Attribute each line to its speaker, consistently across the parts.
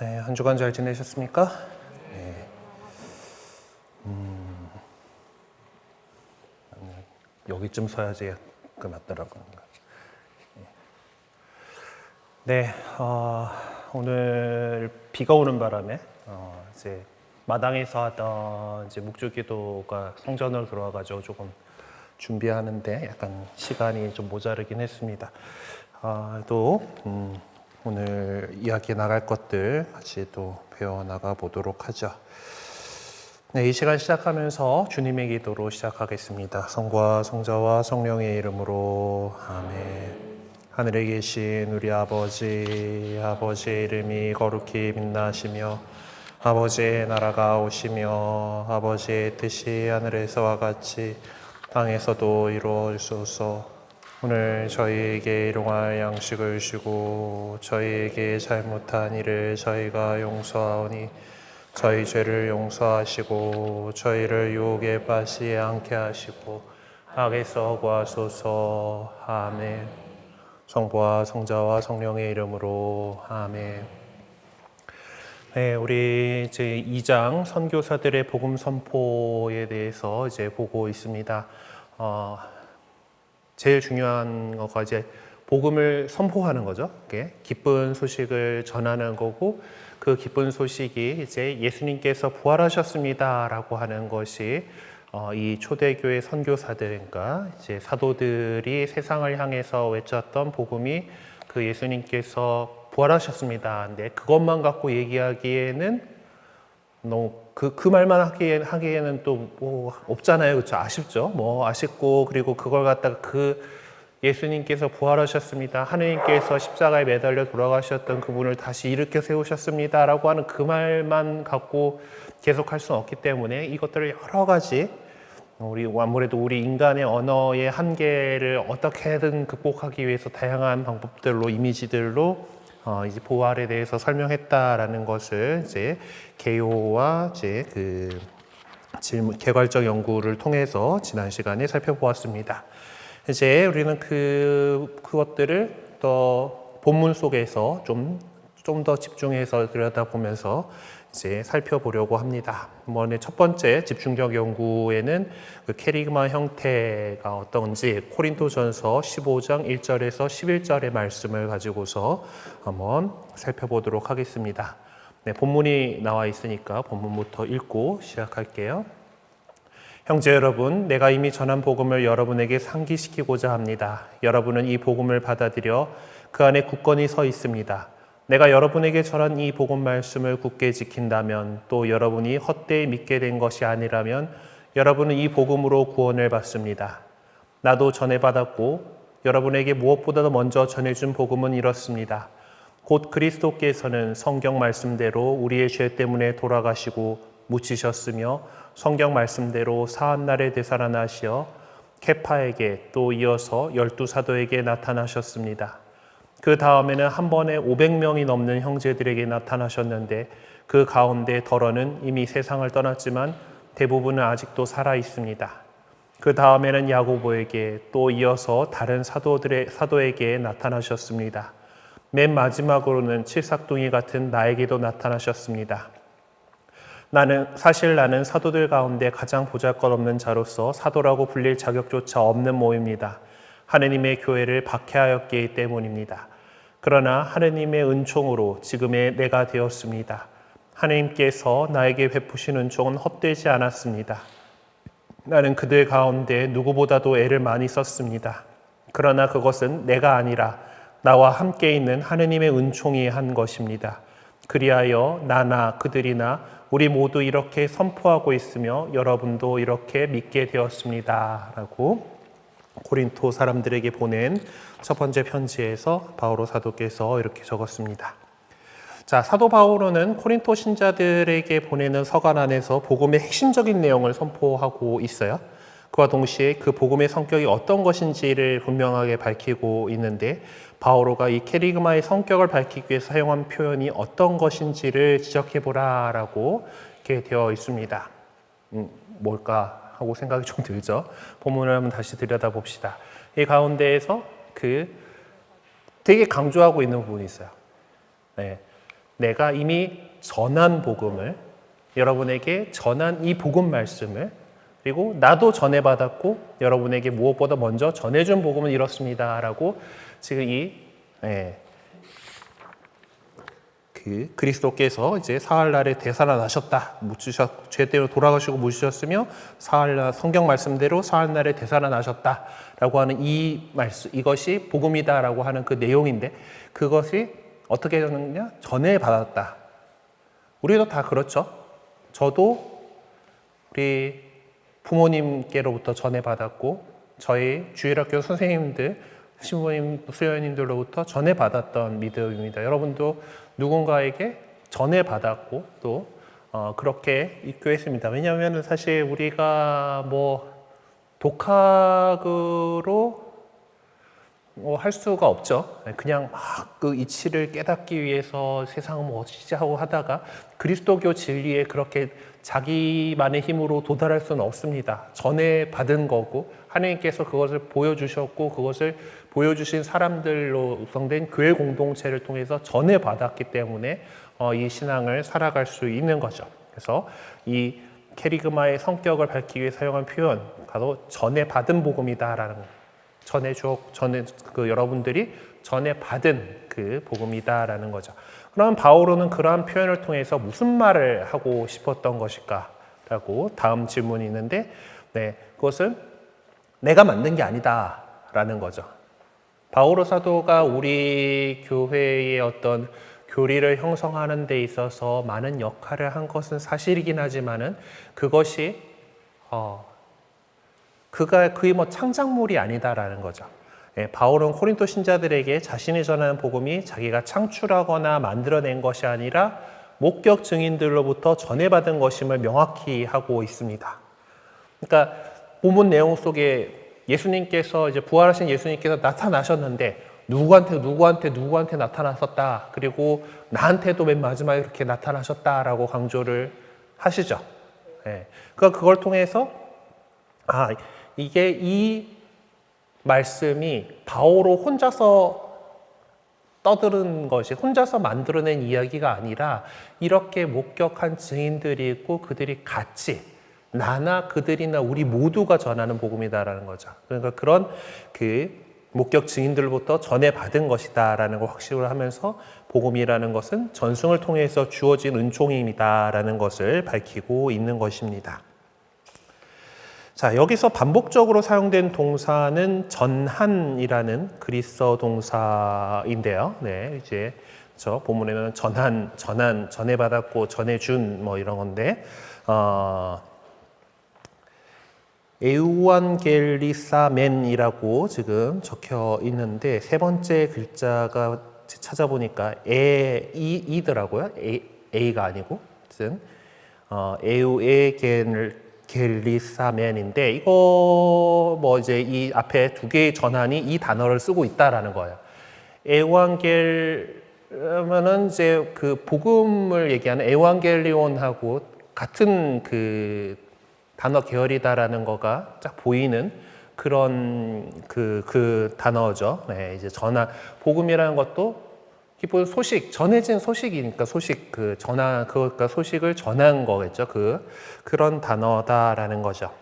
Speaker 1: 네, 한 주간 잘 지내셨습니까? 네. 여기쯤 서야지 그 맞더라고요. 네, 오늘 비가 오는 바람에 이제 마당에서 하던 이제 묵주기도가 성전으로 들어와가지고 조금 준비하는데 약간 시간이 좀 모자르긴 했습니다. 오늘 이야기 나갈 것들 같이 또 배워 나가 보도록 하죠. 네, 이 시간 시작하면서 주님의 기도로 시작하겠습니다. 성부와 성자와 성령의 이름으로 아멘. 하늘에 계신 우리 아버지의 이름이 거룩히 빛나시며 아버지의 나라가 오시며 아버지의 뜻이 하늘에서와 같이 땅에서도 이루어지소서. 오늘 저희에게 일용할 양식을 주시고 저희에게 잘못한 일을 저희가 용서하오니 저희 죄를 용서하시고 저희를 유혹에 빠지지 않게 하시고 악에서 구하소서. 아멘. 성부와 성자와 성령의 이름으로 아멘. 네, 우리 이제 2장 선교사들의 복음 선포에 대해서 이제 보고 있습니다. 제일 중요한 거가 이제 복음을 선포하는 거죠. 기쁜 소식을 전하는 거고, 그 기쁜 소식이 이제 예수님께서 부활하셨습니다라고 하는 것이 이 초대교회 선교사들, 그러니까 이제 사도들이 세상을 향해서 외쳤던 복음이 그 예수님께서 부활하셨습니다. 근데 그것만 갖고 얘기하기에는 너무 그 말만 하기에는 또 뭐 없잖아요. 그렇죠? 아쉽죠? 뭐 아쉽고, 그리고 그걸 갖다가 그 예수님께서 부활하셨습니다. 하느님께서 십자가에 매달려 돌아가셨던 그분을 다시 일으켜 세우셨습니다. 라고 하는 그 말만 갖고 계속 할 수는 없기 때문에 이것들을 여러 가지 아무래도 우리 인간의 언어의 한계를 어떻게든 극복하기 위해서 다양한 방법들로, 이미지들로 이제 부활에 대해서 설명했다라는 것을 이제 개요와 이제 그 개괄적 연구를 통해서 지난 시간에 살펴보았습니다. 이제 우리는 그것들을 더 본문 속에서 좀 더 집중해서 들여다보면서 이제 살펴보려고 합니다. 이번에 첫 번째 집중적 연구에는 그 캐리그마 형태가 어떤지 코린토전서 15장 1절에서 11절의 말씀을 가지고서 한번 살펴보도록 하겠습니다. 네, 본문이 나와 있으니까 본문부터 읽고 시작할게요. 형제 여러분, 내가 이미 전한 복음을 여러분에게 상기시키고자 합니다. 여러분은 이 복음을 받아들여 그 안에 굳건히 서 있습니다. 내가 여러분에게 전한 이 복음 말씀을 굳게 지킨다면, 또 여러분이 헛되이 믿게 된 것이 아니라면 여러분은 이 복음으로 구원을 받습니다. 나도 전해받았고 여러분에게 무엇보다도 먼저 전해준 복음은 이렇습니다. 곧 그리스도께서는 성경 말씀대로 우리의 죄 때문에 돌아가시고 묻히셨으며 성경 말씀대로 사한 날에 되살아나시어 케파에게 또 이어서 12사도에게 나타나셨습니다. 그 다음에는 한 번에 500명이 넘는 형제들에게 나타나셨는데 그 가운데 덜어는 이미 세상을 떠났지만 대부분은 아직도 살아 있습니다. 그 다음에는 야고보에게 또 이어서 다른 사도에게 나타나셨습니다. 맨 마지막으로는 칠삭둥이 같은 나에게도 나타나셨습니다. 나는 사도들 가운데 가장 보잘것없는 자로서 사도라고 불릴 자격조차 없는 모입니다. 하느님의 교회를 박해하였기 때문입니다. 그러나 하느님의 은총으로 지금의 내가 되었습니다. 하느님께서 나에게 베푸신 은총은 헛되지 않았습니다. 나는 그들 가운데 누구보다도 애를 많이 썼습니다. 그러나 그것은 내가 아니라 나와 함께 있는 하느님의 은총이 한 것입니다. 그리하여 나나 그들이나 우리 모두 이렇게 선포하고 있으며 여러분도 이렇게 믿게 되었습니다. 라고 고린토 사람들에게 보낸 첫 번째 편지에서 바오로 사도께서 이렇게 적었습니다. 자, 사도 바오로는 코린토 신자들에게 보내는 서간 안에서 복음의 핵심적인 내용을 선포하고 있어요. 그와 동시에 그 복음의 성격이 어떤 것인지를 분명하게 밝히고 있는데, 바오로가 이 캐리그마의 성격을 밝히기 위해 사용한 표현이 어떤 것인지를 지적해보라라고 이렇게 되어 있습니다. 뭘까 하고 생각이 좀 들죠. 본문을 한번 다시 들여다봅시다. 이 가운데에서 되게 강조하고 있는 부분이 있어요. 네. 내가 이미 전한 복음을, 여러분에게 전한 이 복음 말씀을, 그리고 나도 전해받았고 여러분에게 무엇보다 먼저 전해준 복음은 이렇습니다 라고 지금 그리스도께서 이제 사흘날에 되살아나셨다, 죄 때문에 돌아가시고 묻으셨으며 사흘날 성경 말씀대로 사흘날에 되살아나셨다라고 하는 이 말씀, 이것이 복음이다라고 하는 그 내용인데, 그것이 어떻게 되느냐? 전해받았다. 우리도 다 그렇죠. 저도 우리 부모님께로부터 전해받았고, 저희 주일학교 선생님들, 신부님, 수녀님들로부터 전해받았던 믿음입니다. 여러분도 누군가에게 전해받았고 또 그렇게 입교했습니다. 왜냐하면 사실 우리가 독학으로 할 수가 없죠. 그냥 막 그 이치를 깨닫기 위해서 세상은 어찌지 하고 하다가 그리스도교 진리에 그렇게 자기만의 힘으로 도달할 수는 없습니다. 전해받은 거고 하나님께서 그것을 보여주셨고 그것을 보여주신 사람들로 구성된 교회 공동체를 통해서 전해받았기 때문에 이 신앙을 살아갈 수 있는 거죠. 그래서 이 캐리그마의 성격을 밝히기 위해 사용한 표현, 바로 전해받은 복음이다라는 여러분들이 전해받은 그 복음이다라는 거죠. 그럼 바오로는 그러한 표현을 통해서 무슨 말을 하고 싶었던 것일까라고 다음 질문이 있는데, 그것은 내가 만든 게 아니다라는 거죠. 바오로 사도가 우리 교회의 어떤 교리를 형성하는 데 있어서 많은 역할을 한 것은 사실이긴 하지만은 그것이 그의 창작물이 아니다라는 거죠. 바울은 코린토 신자들에게 자신이 전하는 복음이 자기가 창출하거나 만들어낸 것이 아니라 목격 증인들로부터 전해받은 것임을 명확히 하고 있습니다. 그러니까 본문 내용 속에 예수님께서 이제 부활하신 예수님께서 나타나셨는데 누구한테 나타나셨다. 그리고 나한테도 맨 마지막에 그렇게 나타나셨다라고 강조를 하시죠. 그러니까 그걸 통해서 이게 이 말씀이 바오로 혼자서 떠드는 것이, 혼자서 만들어낸 이야기가 아니라 이렇게 목격한 증인들이 있고 그들이 같이 나나 그들이나 우리 모두가 전하는 복음이다라는 거죠. 그러니까 그런 목격 증인들로부터 전해받은 것이다라는 걸 확신을 하면서 복음이라는 것은 전승을 통해서 주어진 은총입니다라는 것을 밝히고 있는 것입니다. 자, 여기서 반복적으로 사용된 동사는 전한이라는 그리스어 동사인데요. 이제 저 본문에는 전해받았고 전해준 이런 건데, 에우안겔리사멘이라고 지금 적혀 있는데 세 번째 글자가 찾아보니까 이더라고요. A가 아니고, 무슨 에우에겔리사멘인데, 이거 이제 이 앞에 두 개의 전한이 이 단어를 쓰고 있다라는 거예요. 에완겔면은 이제 그 복음을 얘기하는 에완겔리온하고 같은 그 단어 계열이다라는 거가 딱 보이는 그런 그 단어죠. 이제 복음이라는 것도 기본 소식, 전해진 소식이니까 그러니까 소식을 전한 거겠죠. 그런 단어다라는 거죠.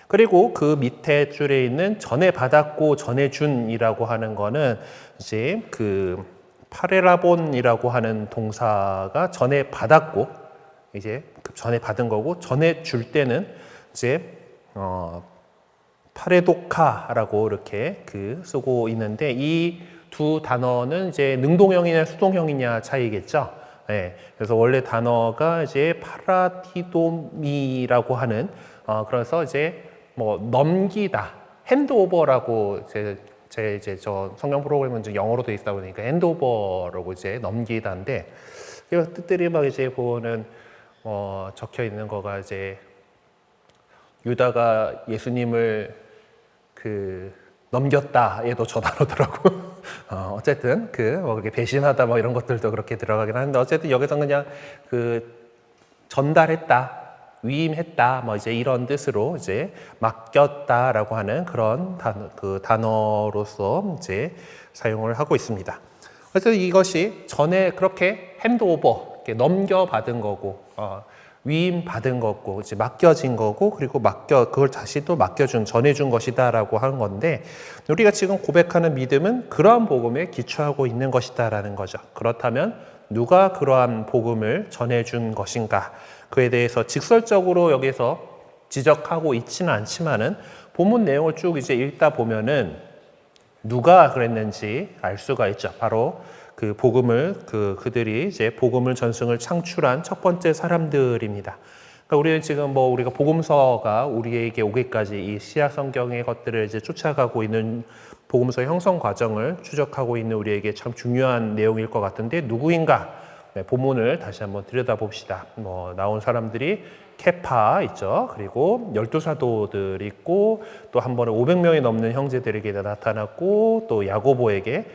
Speaker 1: 그리고 그 밑에 줄에 있는 전해받았고 전해준이라고 하는 거는 이제 그 파레라본이라고 하는 동사가 전해받았고, 이제 전해받은 거고, 전해줄 때는 이제 파레도카라고 이렇게 쓰고 있는데, 이 두 단어는 이제 능동형이냐 수동형이냐 차이겠죠. 그래서 원래 단어가 이제 파라티도미라고 하는 그래서 이제 넘기다, 핸드오버라고 이제 저 성경 프로그램은 이제 영어로 돼 있다 보니까 핸드오버라고 이제 넘기다인데, 이 뜻들이 이제 보는 적혀 있는 거가 이제 유다가 예수님을 넘겼다, 얘도 저 단어더라고. 어쨌든 그렇게 배신하다 이런 것들도 그렇게 들어가긴 하는데, 어쨌든 여기서 그냥 전달했다, 위임했다, 이제 이런 뜻으로 이제 맡겼다라고 하는 그런 단어로서 이제 사용을 하고 있습니다. 그래서 이것이 전에 그렇게 핸드오버, 넘겨받은 거고, 위임받은 거고, 이제 맡겨진 거고, 그리고 그걸 다시 또 전해준 것이다라고 하는 건데, 우리가 지금 고백하는 믿음은 그러한 복음에 기초하고 있는 것이다라는 거죠. 그렇다면 누가 그러한 복음을 전해준 것인가? 그에 대해서 직설적으로 여기서 지적하고 있지는 않지만은 본문 내용을 쭉 이제 읽다 보면은 누가 그랬는지 알 수가 있죠. 바로 그 복음을 그들이 이제 복음을 전승을 창출한 첫 번째 사람들입니다. 그러니까 우리는 지금 우리가 복음서가 우리에게 오기까지 이 시약 성경의 것들을 이제 쫓아가고 있는 복음서 형성 과정을 추적하고 있는 우리에게 참 중요한 내용일 것 같은데 누구인가? 네, 본문을 다시 한번 들여다봅시다. 나온 사람들이 케파 있죠. 그리고 12사도들 있고 또 한 번에 500명이 넘는 형제들에게 나타났고 또 야고보에게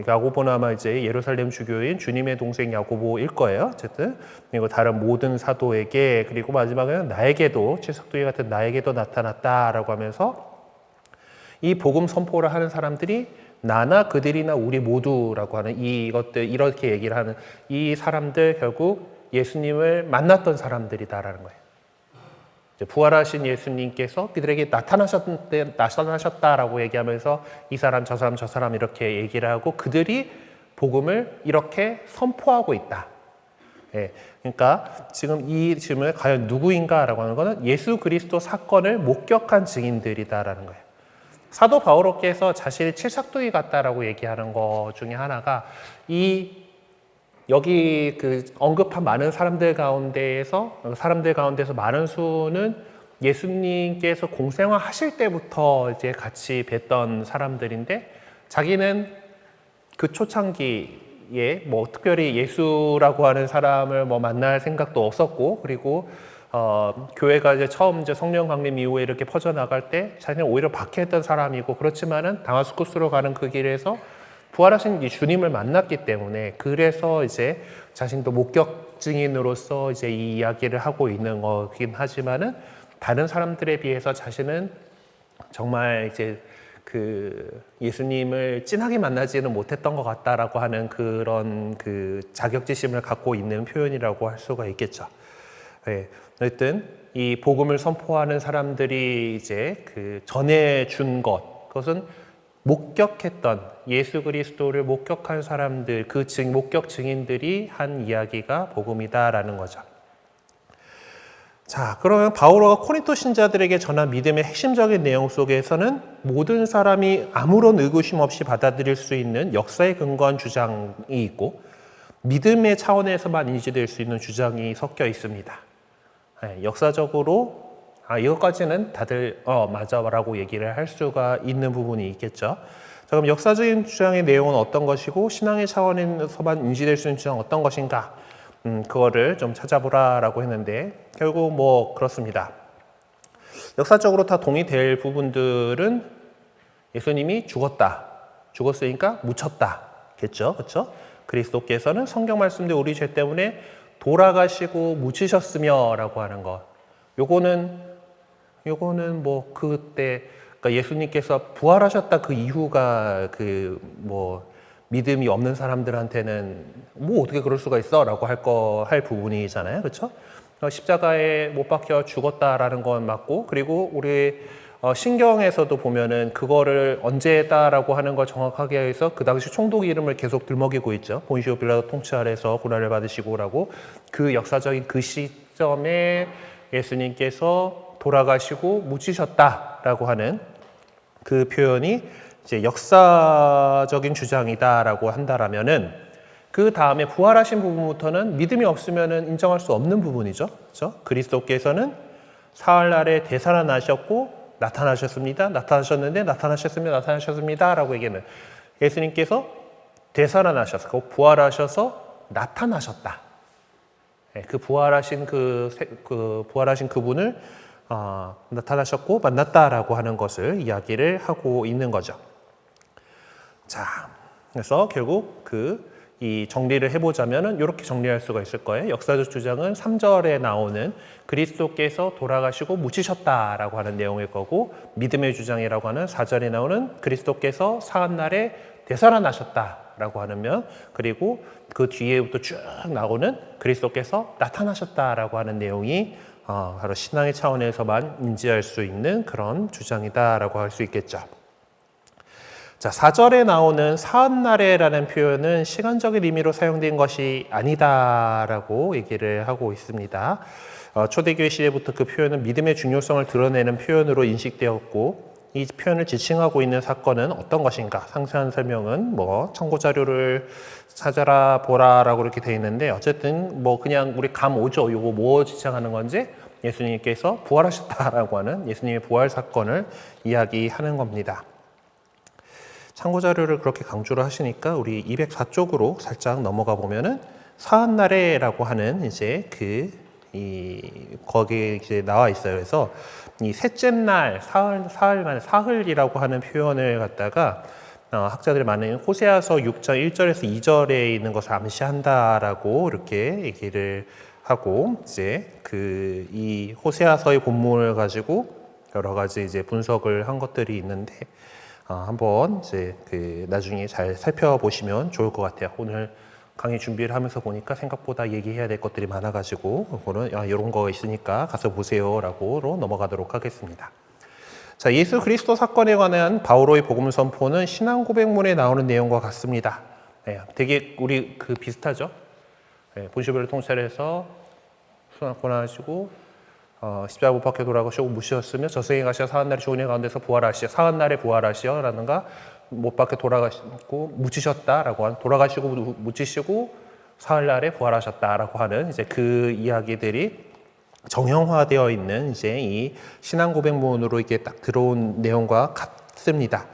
Speaker 1: 야고보는 아마 이제 예루살렘 주교인 주님의 동생 야고보일 거예요. 어쨌든 그리고 다른 모든 사도에게 그리고 마지막에는 나에게도 칠삭도기 같은 나에게도 나타났다라고 하면서 이 복음 선포를 하는 사람들이 나나 그들이나 우리 모두라고 하는 이것들 이렇게 얘기를 하는 이 사람들 결국 예수님을 만났던 사람들이다라는 거예요. 이제 부활하신 예수님께서 그들에게 나타나셨다라고 얘기하면서 이 사람 저 사람 저 사람 이렇게 얘기를 하고 그들이 복음을 이렇게 선포하고 있다. 예, 그러니까 지금 이 질문에 과연 누구인가라고 하는 것은 예수 그리스도 사건을 목격한 증인들이다라는 거예요. 사도 바오로께서 자신이 칠삭도기 같다라고 얘기하는 것 중에 하나가 여기 언급한 많은 사람들 가운데서 많은 수는 예수님께서 공생활 하실 때부터 이제 같이 뵀던 사람들인데 자기는 그 초창기에 특별히 예수라고 하는 사람을 만날 생각도 없었고 그리고 교회가 이제 처음 이제 성령 강림 이후에 이렇게 퍼져나갈 때 자신은 오히려 박해했던 사람이고 그렇지만은 다마스쿠스로 가는 그 길에서 부활하신 이 주님을 만났기 때문에 그래서 이제 자신도 목격 증인으로서 이제 이 이야기를 하고 있는 거긴 하지만은 다른 사람들에 비해서 자신은 정말 이제 예수님을 진하게 만나지는 못했던 것 같다라고 하는 그런 자격지심을 갖고 있는 표현이라고 할 수가 있겠죠. 네. 어쨌든 이 복음을 선포하는 사람들이 이제 전해준 그것은 목격했던 예수 그리스도를 목격한 사람들, 목격 증인들이 한 이야기가 복음이다라는 거죠. 자, 그러면 바오로가 코린토 신자들에게 전한 믿음의 핵심적인 내용 속에서는 모든 사람이 아무런 의구심 없이 받아들일 수 있는 역사에 근거한 주장이 있고 믿음의 차원에서만 인지될 수 있는 주장이 섞여 있습니다. 네, 역사적으로 이것까지는 다들 맞아라고 얘기를 할 수가 있는 부분이 있겠죠. 자, 그럼 역사적인 주장의 내용은 어떤 것이고 신앙의 차원에서만 인지될 수 있는 주장은 어떤 것인가? 그거를 좀 찾아보라라고 했는데 결국 그렇습니다. 역사적으로 다 동의될 부분들은 예수님이 죽었으니까 묻혔다겠죠, 그렇죠? 그리스도께서는 성경 말씀대로 우리 죄 때문에 돌아가시고 묻히셨으며라고 하는 것. 요거는 그때 그러니까 예수님께서 부활하셨다 그 이후가 믿음이 없는 사람들한테는 어떻게 그럴 수가 있어라고 할 부분이잖아요, 그렇죠? 십자가에 못 박혀 죽었다라는 건 맞고 그리고 우리 신경에서도 보면은 그거를 언제다라고 하는 걸 정확하게 해서 그 당시 총독 이름을 계속 들먹이고 있죠. 본시오 빌라도 통치 아래서 고난을 받으시고라고 그 역사적인 그 시점에 예수님께서 돌아가시고 묻히셨다라고 하는 그 표현이 이제 역사적인 주장이다라고 한다라면은 그 다음에 부활하신 부분부터는 믿음이 없으면은 인정할 수 없는 부분이죠. 그렇죠? 그리스도께서는 사흘날에 되살아나셨고 나타나셨습니다. 나타나셨습니다라고 얘기하는 예수님께서 되살아나셨고 부활하셔서 나타나셨다. 그 부활하신 부활하신 그분을 나타나셨고 만났다라고 하는 것을 이야기를 하고 있는 거죠. 자, 그래서 결국 이 정리를 해보자면은 이렇게 정리할 수가 있을 거예요. 역사적 주장은 3절에 나오는 그리스도께서 돌아가시고 묻히셨다라고 하는 내용일 거고 믿음의 주장이라고 하는 4절에 나오는 그리스도께서 사흘날에 되살아나셨다. 하셨다라고 하면, 그리고 그 뒤에부터 쭉 나오는 그리스도께서 나타나셨다라고 하는 내용이 바로 신앙의 차원에서만 인지할 수 있는 그런 주장이다라고 할 수 있겠죠. 자, 4절에 나오는 사흔날에라는 표현은 시간적인 의미로 사용된 것이 아니다라고 얘기를 하고 있습니다. 초대교회 시대부터 그 표현은 믿음의 중요성을 드러내는 표현으로 인식되었고, 이 표현을 지칭하고 있는 사건은 어떤 것인가? 상세한 설명은 참고 자료를 찾아라 보라라고 이렇게 되어 있는데, 어쨌든 그냥 우리 감 오죠. 요거 뭐 지칭하는 건지, 예수님께서 부활하셨다라고 하는 예수님의 부활 사건을 이야기하는 겁니다. 참고 자료를 그렇게 강조를 하시니까 우리 204쪽으로 살짝 넘어가 보면은 사흔날에라고 하는 이제 거기에 이제 나와 있어요. 그래서 이 셋째 날 사흘이라고 하는 표현을 갖다가 학자들이 많은 호세아서 6장 1절에서 2절에 있는 것을 암시한다라고 이렇게 얘기를 하고, 이제 이 호세아서의 본문을 가지고 여러 가지 이제 분석을 한 것들이 있는데, 한번 이제 나중에 잘 살펴보시면 좋을 것 같아요. 오늘 강의 준비를 하면서 보니까 생각보다 얘기해야 될 것들이 많아가지고, 그거는 이런 거 있으니까 가서 보세요라고 넘어가도록 하겠습니다. 자, 예수 그리스도 사건에 관한 바오로의 복음 선포는 신앙 고백문에 나오는 내용과 같습니다. 네, 되게 우리 비슷하죠. 네, 본시별을 통찰해서 수고하시고 십자가 못 박혀 돌아가시고 묻으셨으며 저승에 가시어 사흔날에 죽은 이 가운데서 부활하시어 사흔날에 부활하시어 라든가 못 박혀 돌아가시고 묻히셨다라고 하는, 돌아가시고 묻히시고 사흘날에 부활하셨다라고 하는 이제 그 이야기들이 정형화되어 있는 이제 이 신앙 고백문으로 이게 딱 들어온 내용과 같습니다.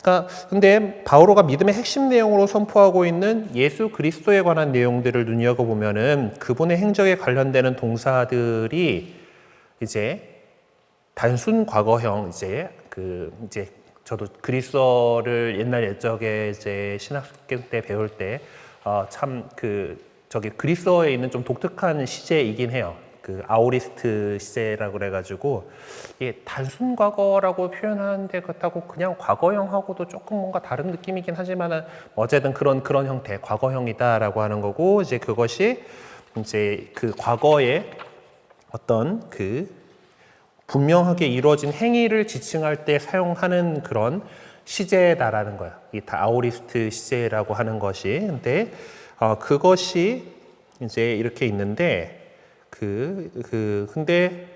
Speaker 1: 그러니까 근데 바오로가 믿음의 핵심 내용으로 선포하고 있는 예수 그리스도에 관한 내용들을 눈여겨보면은 그분의 행적에 관련되는 동사들이 이제 단순 과거형, 이제 저도 그리스어를 옛날 옛적에 이제 신학교 때 배울 때 참 저기 그리스어에 있는 좀 독특한 시제이긴 해요. 아오리스트 시제라고 그래가지고 이게 단순 과거라고 표현하는데, 그렇다고 그냥 과거형하고도 조금 뭔가 다른 느낌이긴 하지만은 어쨌든 그런 형태, 과거형이다라고 하는 거고, 이제 그것이 이제 과거에 어떤 분명하게 이루어진 행위를 지칭할 때 사용하는 그런 시제다라는 거야. 이 아오리스트 시제라고 하는 것이. 근데 그것이 이제 이렇게 있는데, 근데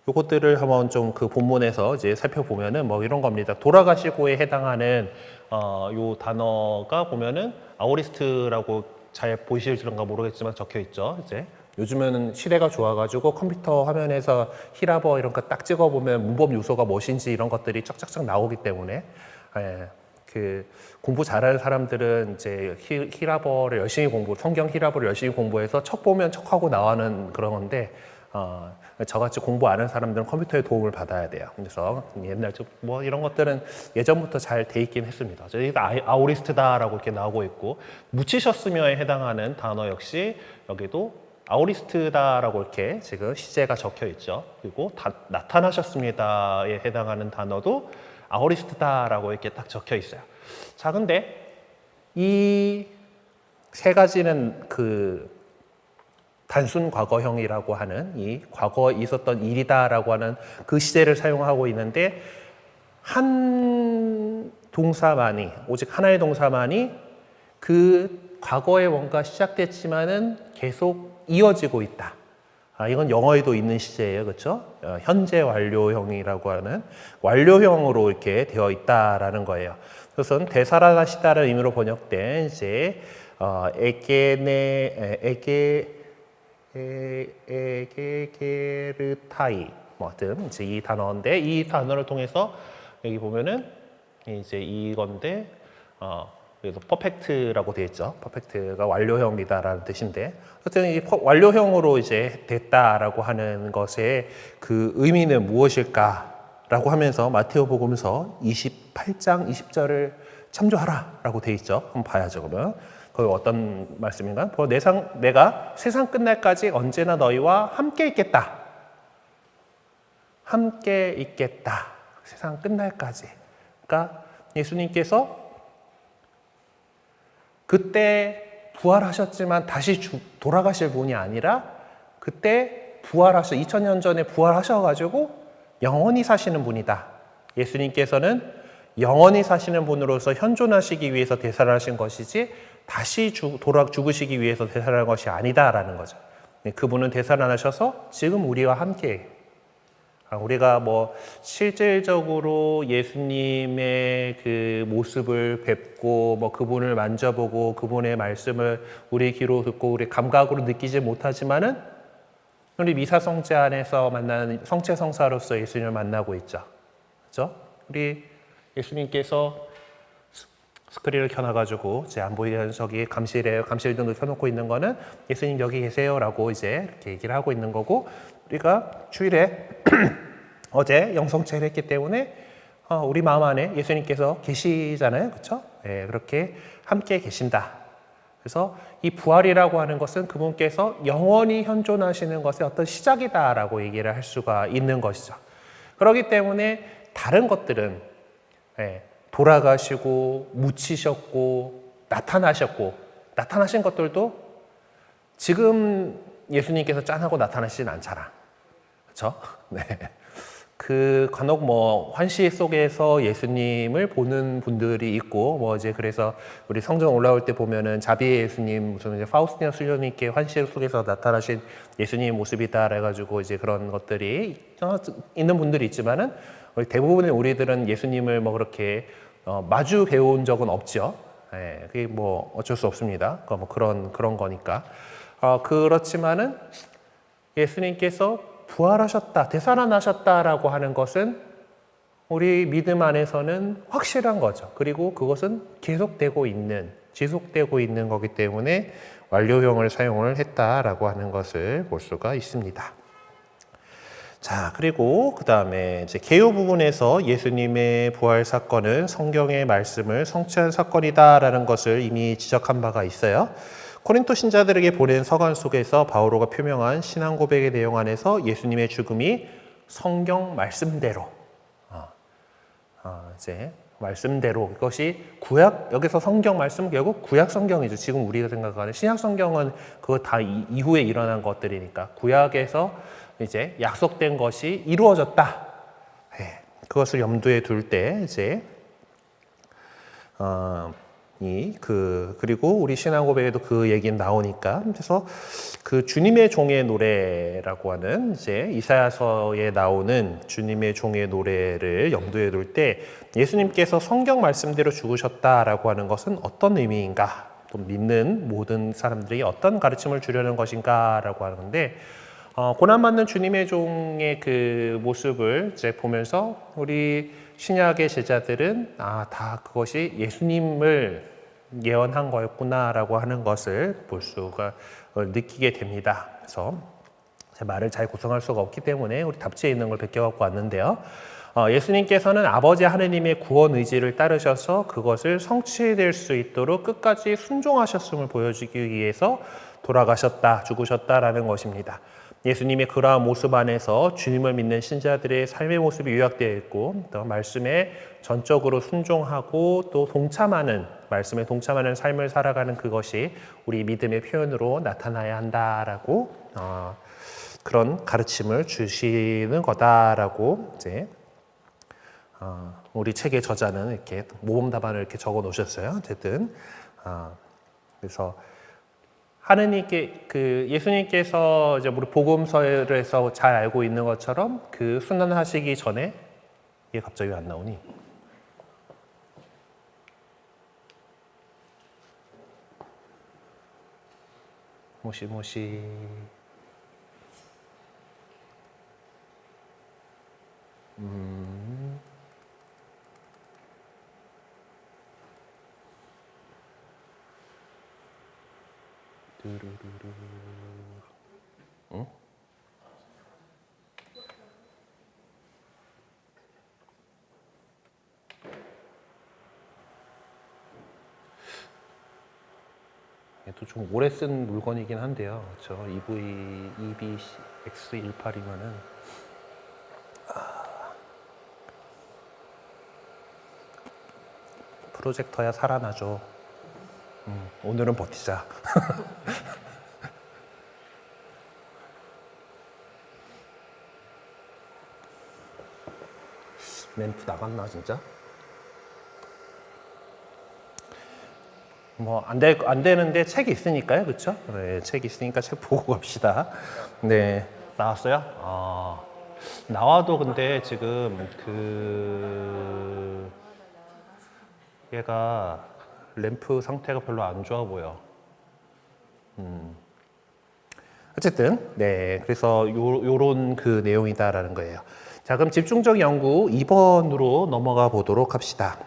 Speaker 1: 요것들을 한번 좀 본문에서 이제 살펴보면은 이런 겁니다. 돌아가시고에 해당하는 요 단어가 보면은 아오리스트라고 잘 보이실런가 모르겠지만 적혀 있죠. 이제 요즘에는 시대가 좋아가지고 컴퓨터 화면에서 히라버 이런 거 딱 찍어보면 문법 요소가 무엇인지 이런 것들이 쫙쫙쫙 나오기 때문에, 공부 잘하는 사람들은 이제 히라버를 열심히 성경 히라버를 열심히 공부해서 척 보면 척하고 나오는 그런 건데, 저같이 공부 안 하는 사람들은 컴퓨터의 도움을 받아야 돼요. 그래서 옛날 이런 것들은 예전부터 잘 돼 있긴 했습니다. 저희 아오리스트다라고 이렇게 나오고 있고, 묻히셨으며에 해당하는 단어 역시 여기도 아오리스트다라고 이렇게 지금 시제가 적혀 있죠. 그리고 나타나셨습니다에 해당하는 단어도 아오리스트다라고 이렇게 딱 적혀 있어요. 자, 근데 이 세 가지는 단순 과거형이라고 하는, 이 과거에 있었던 일이다라고 하는 그 시제를 사용하고 있는데, 한 동사만이, 오직 하나의 동사만이 과거에 뭔가 시작됐지만은 계속 이어지고 있다. 이건 영어에도 있는 시제예요. 그렇죠? 현재 완료형이라고 하는 완료형으로 이렇게 되어 있다라는 거예요. 그것은 되살아나시다라는 의미로 번역된 이제 에게게르타이 뭐든 이제 이 단어인데, 이 단어를 통해서 여기 보면은 이제 이건데 그래서 퍼펙트라고 되어 있죠. 퍼펙트가 완료형이다라는 뜻인데, 어쨌든 이 완료형으로 이제 됐다라고 하는 것의 그 의미는 무엇일까라고 하면서 마테오복음서 28장 20절을 참조하라라고 되어 있죠. 한번 봐야죠. 그러면 거기 어떤 말씀인가? 내가 세상 끝날까지 언제나 너희와 함께 있겠다. 함께 있겠다. 세상 끝날까지. 그러니까 예수님께서 그때 부활하셨지만 다시 돌아가실 분이 아니라 그때 2000년 전에 부활하셔가지고 영원히 사시는 분이다. 예수님께서는 영원히 사시는 분으로서 현존하시기 위해서 대사하신 것이지 다시 죽으시기 위해서 대사한 것이 아니다라는 거죠. 그분은 대사하셔서 지금 우리와 함께 우리가 뭐 실질적으로 예수님의 그 모습을 뵙고 뭐 그분을 만져보고 그분의 말씀을 우리 귀로 듣고 우리 감각으로 느끼지 못하지만은 우리 미사성체 안에서 만나는 성체성사로서 예수님을 만나고 있죠. 그렇죠? 우리 예수님께서 스크린을 켜놔가지고 이제 안 보이는 저기 감실등을 켜놓고 있는 거는 예수님 여기 계세요라고 이제 이렇게 얘기를 하고 있는 거고, 우리가 주일에 어제 영성체를 했기 때문에 우리 마음 안에 예수님께서 계시잖아요, 그렇죠? 네, 그렇게 함께 계신다. 그래서 이 부활이라고 하는 것은 그분께서 영원히 현존하시는 것의 어떤 시작이다라고 얘기를 할 수가 있는 것이죠. 그렇기 때문에 다른 것들은 돌아가시고 묻히셨고 나타나신 것들도 지금 예수님께서 짠하고 나타나시진 않잖아. 그렇죠? 네. 그 간혹 뭐 환시 속에서 예수님을 보는 분들이 있고 뭐 이제 그래서 우리 성경 올라올 때 보면은 자비의 예수님 무슨 이제 파우스티나 수녀님께 환시 속에서 나타나신 예수님의 모습이다 그래가지고 이제 그런 것들이 있는 분들이 있지만은 대부분의 우리들은 예수님을 뭐 그렇게 마주 배운 적은 없죠. 예, 그게 뭐 어쩔 수 없습니다. 뭐 그런 거니까. 그렇지만은 예수님께서 부활하셨다, 되살아나셨다라고 하는 것은 우리 믿음 안에서는 확실한 거죠. 그리고 그것은 지속되고 있는 거기 때문에 완료형을 사용을 했다라고 하는 것을 볼 수가 있습니다. 자, 그리고 그 다음에 이제 개요 부분에서 예수님의 부활 사건은 성경의 말씀을 성취한 사건이다라는 것을 이미 지적한 바가 있어요. 코린토 신자들에게 보낸 서간 속에서 바오로가 표명한 신앙 고백의 내용 안에서 예수님의 죽음이 성경 말씀대로, 이제 말씀대로 이것이 구약, 여기서 성경 말씀 결국 구약 성경이죠. 지금 우리가 생각하는 신약 성경은 그거 다 이후에 일어난 것들이니까 구약에서 이제 약속된 것이 이루어졌다. 그것을 염두에 둘 때 이제 그리고 우리 신앙 고백에도 그 얘기는 나오니까, 그래서 그 주님의 종의 노래라고 하는 이제 이사야서에 나오는 주님의 종의 노래를 염두에 둘 때 예수님께서 성경 말씀대로 죽으셨다라고 하는 것은 어떤 의미인가, 또 믿는 모든 사람들이 어떤 가르침을 주려는 것인가라고 하는데, 고난받는 주님의 종의 그 모습을 이제 보면서 우리 신약의 제자들은 다 그것이 예수님을 예언한 거였구나라고 하는 것을 볼 수가 느끼게 됩니다. 그래서 제 말을 잘 구성할 수가 없기 때문에 우리 답지에 있는 걸 베껴갖고 왔는데요. 예수님께서는 아버지 하느님의 구원 의지를 따르셔서 그것을 성취될 수 있도록 끝까지 순종하셨음을 보여주기 위해서 돌아가셨다, 죽으셨다라는 것입니다. 예수님의 그러한 모습 안에서 주님을 믿는 신자들의 삶의 모습이 요약되어 있고, 또 말씀에 전적으로 순종하고 또 말씀에 동참하는 삶을 살아가는 그것이 우리 믿음의 표현으로 나타나야 한다라고 그런 가르침을 주시는 거다라고 이제 우리 책의 저자는 이렇게 모범 답안을 이렇게 적어 놓으셨어요. 어쨌든 그래서 하느님께 예수님께서 이제 우리 복음서에서 잘 알고 있는 것처럼 그 순환하시기 전에 이게 갑자기 왜 안 나오니? 모시 응? 또 좀 오래 쓴 물건이긴 한데요. 저 EBX18이면은 프로젝터야 살아나죠. 오늘은 버티자. 램프 나갔나 진짜? 뭐 안 되는데 책이 있으니까요, 그렇죠? 네, 책이 있으니까 책 보고 갑시다. 네, 나왔어요? 나와도 근데 지금 얘가 램프 상태가 별로 안 좋아 보여. 어쨌든 네, 그래서 요런 그 내용이다라는 거예요. 자, 그럼 집중적 연구 2번으로 넘어가 보도록 합시다.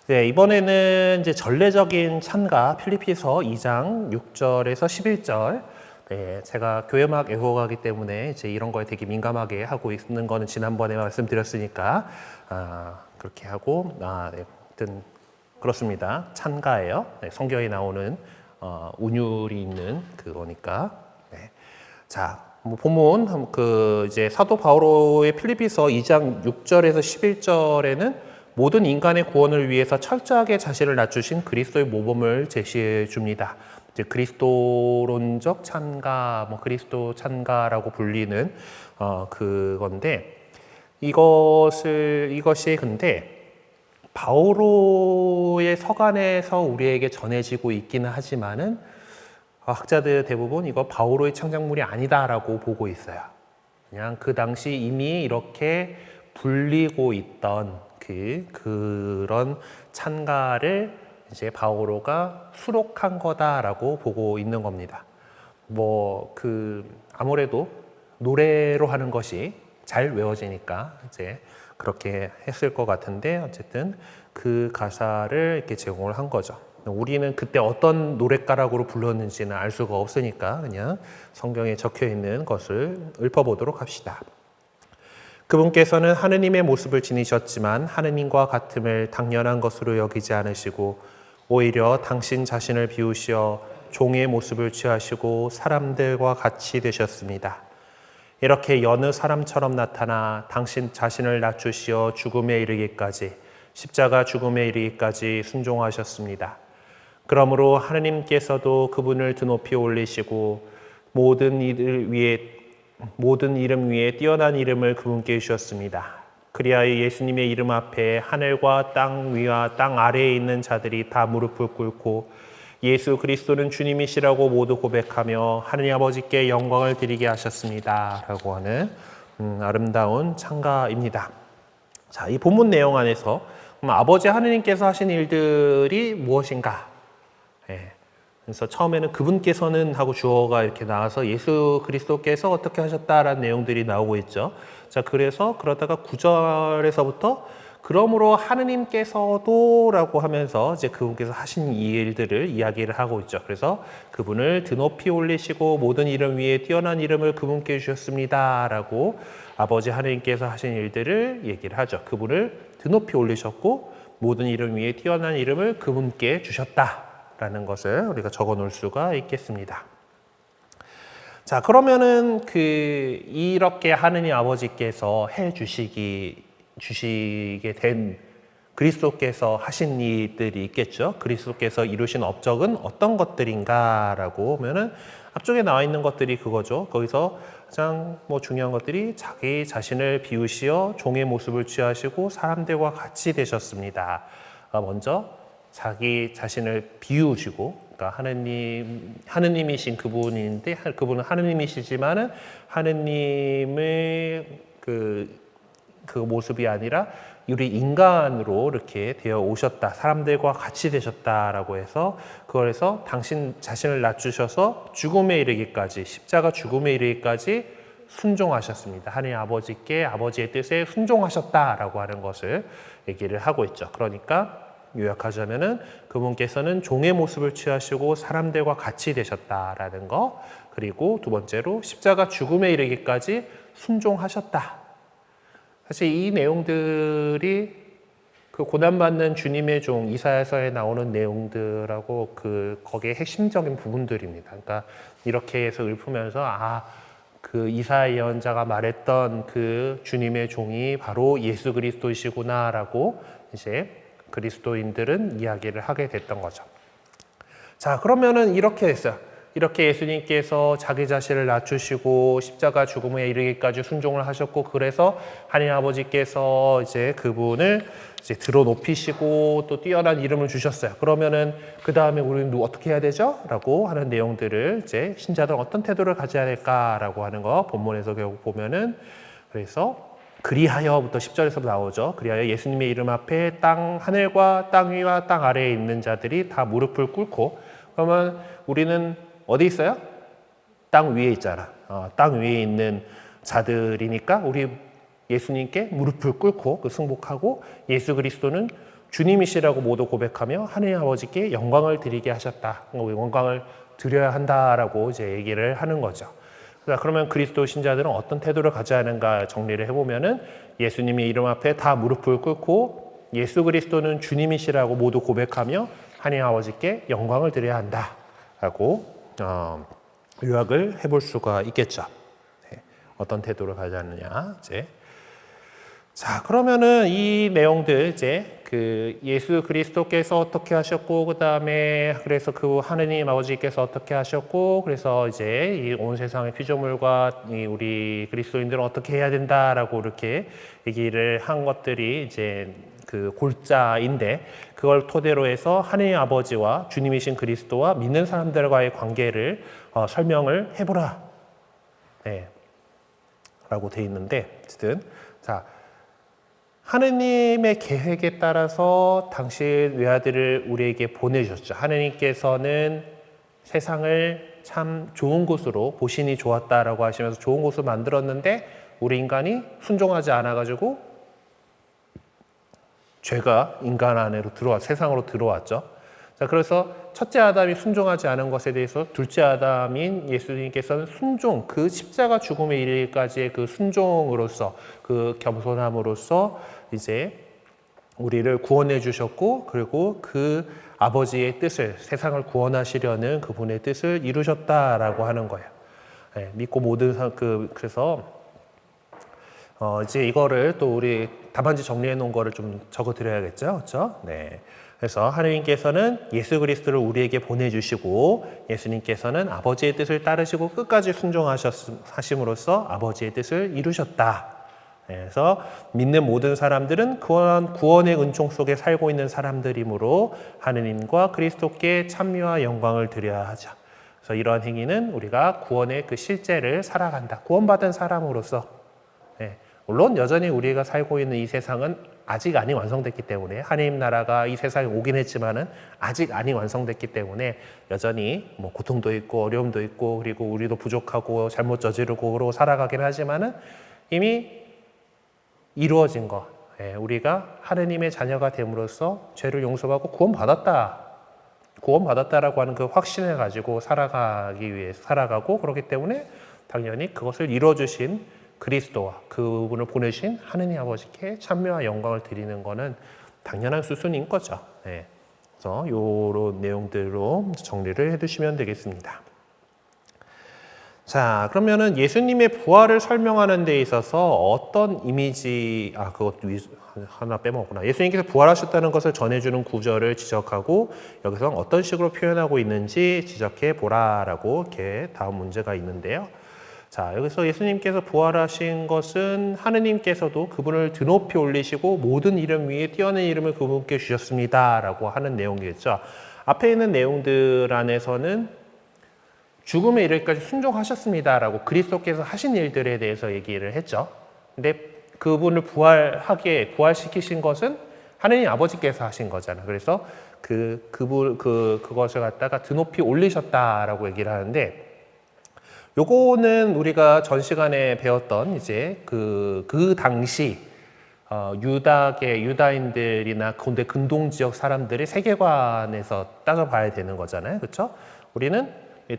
Speaker 1: 네, 이번에는 이제 전례적인 찬가 필리피서 2장 6절에서 11절. 네, 제가 교회막 애호가기 때문에 이제 이런 거에 되게 민감하게 하고 있는 거는 지난번에 말씀드렸으니까 그렇게 하고 네, 아무튼 그렇습니다. 찬가예요. 네, 성경에 나오는 운율이 있는 그거니까. 네. 자, 뭐 본문 이제 사도 바오로의 필리피서 2장 6절에서 11절에는 모든 인간의 구원을 위해서 철저하게 자신을 낮추신 그리스도의 모범을 제시해 줍니다. 이제 그리스도론적 찬가, 뭐 그리스도 찬가라고 불리는 그건데 이것이 근데 바오로의 서간에서 우리에게 전해지고 있기는 하지만은 학자들 대부분 이거 바오로의 창작물이 아니다라고 보고 있어요. 그냥 그 당시 이미 이렇게 불리고 있던 그런 찬가를 이제 바오로가 수록한 거다라고 보고 있는 겁니다. 뭐 아무래도 노래로 하는 것이 잘 외워지니까 이제 그렇게 했을 것 같은데 어쨌든 그 가사를 이렇게 제공을 한 거죠. 우리는 그때 어떤 노랫가락으로 불렀는지는 알 수가 없으니까 그냥 성경에 적혀 있는 것을 읊어보도록 합시다. 그분께서는 하느님의 모습을 지니셨지만 하느님과 같음을 당연한 것으로 여기지 않으시고 오히려 당신 자신을 비우시어 종의 모습을 취하시고 사람들과 같이 되셨습니다. 이렇게 여느 사람처럼 나타나 당신 자신을 낮추시어 죽음에 이르기까지 십자가 죽음에 이르기까지 순종하셨습니다. 그러므로 하느님께서도 그분을 드높이 올리시고 모든 이름 위에 뛰어난 이름을 그분께 주셨습니다. 그리하여 예수님의 이름 앞에 하늘과 땅 위와 땅 아래에 있는 자들이 다 무릎을 꿇고 예수 그리스도는 주님이시라고 모두 고백하며 하느님 아버지께 영광을 드리게 하셨습니다. 라고 하는 아름다운 찬가입니다. 자, 이 본문 내용 안에서 아버지 하느님께서 하신 일들이 무엇인가? 예. 그래서 처음에는 그분께서는 하고 주어가 이렇게 나와서 예수 그리스도께서 어떻게 하셨다라는 내용들이 나오고 있죠. 자, 그래서 그러다가 9절에서부터 그러므로 하느님께서도 라고 하면서 이제 그분께서 하신 일들을 이야기를 하고 있죠. 그래서 그분을 드높이 올리시고 모든 이름 위에 뛰어난 이름을 그분께 주셨습니다. 라고 아버지 하느님께서 하신 일들을 얘기를 하죠. 그분을 드높이 올리셨고 모든 이름 위에 뛰어난 이름을 그분께 주셨다. 라는 것을 우리가 적어 놓을 수가 있겠습니다. 자, 그러면은 이렇게 하느님 아버지께서 해 주시게 된 그리스도께서 하신 일들이 있겠죠. 그리스도께서 이루신 업적은 어떤 것들인가라고 하면은 앞쪽에 나와 있는 것들이 그거죠. 거기서 가장 중요한 것들이 자기 자신을 비우시어 종의 모습을 취하시고 사람들과 같이 되셨습니다. 먼저 자기 자신을 비우시고, 그러니까 하느님이신 그분인데, 그분은 하느님이시지만은 하느님의 그 모습이 아니라 우리 인간으로 이렇게 되어 오셨다. 사람들과 같이 되셨다라고 해서 그걸 해서 당신 자신을 낮추셔서 죽음에 이르기까지, 십자가 죽음에 이르기까지 순종하셨습니다. 하느님 아버지께 아버지의 뜻에 순종하셨다라고 하는 것을 얘기를 하고 있죠. 그러니까 요약하자면은 그분께서는 종의 모습을 취하시고 사람들과 같이 되셨다라는 거, 그리고 두 번째로 십자가 죽음에 이르기까지 순종하셨다. 사실 이 내용들이 그 고난받는 주님의 종 이사야서에 나오는 내용들하고 거기에 핵심적인 부분들입니다. 그러니까 이렇게 해서 읊으면서 그 이사야 예언자가 말했던 그 주님의 종이 바로 예수 그리스도이시구나라고 이제 그리스도인들은 이야기를 하게 됐던 거죠. 자, 그러면은 이렇게 됐어요. 이렇게 예수님께서 자기 자신을 낮추시고 십자가 죽음에 이르기까지 순종을 하셨고, 그래서 하나님 아버지께서 이제 그분을 이제 들어 높이시고 또 뛰어난 이름을 주셨어요. 그러면은 그 다음에 우리는 어떻게 해야 되죠? 라고 하는 내용들을 이제 신자들은 어떤 태도를 가져야 될까라고 하는 거 본문에서 결국 보면은, 그래서 그리하여부터 10절에서 나오죠. 그리하여 예수님의 이름 앞에 하늘과 땅 위와 땅 아래에 있는 자들이 다 무릎을 꿇고, 그러면 우리는 어디 있어요? 땅 위에 있잖아. 땅 위에 있는 자들이니까 우리 예수님께 무릎을 꿇고 승복하고, 예수 그리스도는 주님이시라고 모두 고백하며 하나님 아버지께 영광을 드리게 하셨다. 영광을 드려야 한다라고 이제 얘기를 하는 거죠. 그러면 그리스도 신자들은 어떤 태도를 가져야 하는가 정리를 해보면은, 예수님의 이름 앞에 다 무릎을 꿇고 예수 그리스도는 주님이시라고 모두 고백하며 하나님 아버지께 영광을 드려야 한다라고 요약을 해볼 수가 있겠죠. 네. 어떤 태도를 가져야 하느냐 이제. 자, 그러면은 이 내용들 이제 그 예수 그리스도께서 어떻게 하셨고, 그 다음에 그래서 그 하느님 아버지께서 어떻게 하셨고, 그래서 이제 이 온 세상의 피조물과 이 우리 그리스도인들은 어떻게 해야 된다라고 이렇게 얘기를 한 것들이 이제 그 골자인데, 그걸 토대로 해서 하느님 아버지와 주님이신 그리스도와 믿는 사람들과의 관계를 설명을 해보라. 네. 라고 돼 있는데, 어쨌든 자. 하느님의 계획에 따라서 당신 외아들을 우리에게 보내주셨죠. 하느님께서는 세상을 참 좋은 곳으로 보시니 좋았다라고 하시면서 좋은 곳을 만들었는데, 우리 인간이 순종하지 않아가지고 죄가 인간 안으로 세상으로 들어왔죠. 자, 그래서 첫째 아담이 순종하지 않은 것에 대해서 둘째 아담인 예수님께서는 순종, 그 십자가 죽음에 이르기까지의 그 순종으로서, 그 겸손함으로써 이제 우리를 구원해 주셨고, 그리고 그 아버지의 뜻을, 세상을 구원하시려는 그분의 뜻을 이루셨다라고 하는 거예요. 네, 믿고 모든 그래서 이제 이거를 또 우리 답안지 정리해 놓은 거를 좀 적어 드려야겠죠, 그렇죠? 네. 그래서 하느님께서는 예수 그리스도를 우리에게 보내주시고, 예수님께서는 아버지의 뜻을 따르시고 끝까지 순종하심으로써 아버지의 뜻을 이루셨다. 그래서 믿는 모든 사람들은 구원의 은총 속에 살고 있는 사람들이므로 하느님과 그리스도께 찬미와 영광을 드려야 하죠. 그래서 이러한 행위는 우리가 구원의 그 실제를 살아간다. 구원받은 사람으로서. 네. 물론 여전히 우리가 살고 있는 이 세상은 아직 안이 완성됐기 때문에, 하나님 나라가 이 세상에 오긴 했지만은 아직 안이 완성됐기 때문에 여전히 뭐 고통도 있고 어려움도 있고, 그리고 우리도 부족하고 잘못 저지르고 그러고 살아가긴 하지만은 이미 이루어진 것, 우리가 하느님의 자녀가 됨으로써 죄를 용서받고 구원받았다라고 하는 그 확신을 가지고 살아가기 위해서 살아가고, 그렇기 때문에 당연히 그것을 이루어주신 그리스도와 그분을 보내신 하느님 아버지께 찬미와 영광을 드리는 것은 당연한 수순인 거죠. 네. 그래서 이런 내용들로 정리를 해두시면 되겠습니다. 자, 그러면은 예수님의 부활을 설명하는 데 있어서 어떤 이미지, 그것도 하나 빼먹었구나. 예수님께서 부활하셨다는 것을 전해주는 구절을 지적하고, 여기서 어떤 식으로 표현하고 있는지 지적해 보라라고 이렇게 다음 문제가 있는데요. 자, 여기서 예수님께서 부활하신 것은 하느님께서도 그분을 드높이 올리시고 모든 이름 위에 뛰어난 이름을 그분께 주셨습니다라고 하는 내용이겠죠. 앞에 있는 내용들 안에서는 죽음에 이르기까지 순종하셨습니다라고 그리스도께서 하신 일들에 대해서 얘기를 했죠. 근데 그분을 부활시키신 것은 하느님 아버지께서 하신 거잖아요. 그래서 그것을 갖다가 드높이 올리셨다라고 얘기를 하는데, 요거는 우리가 전 시간에 배웠던 이제 그 당시 유다인들이나 근데 근동 지역 사람들의 세계관에서 따져봐야 되는 거잖아요. 그렇죠? 우리는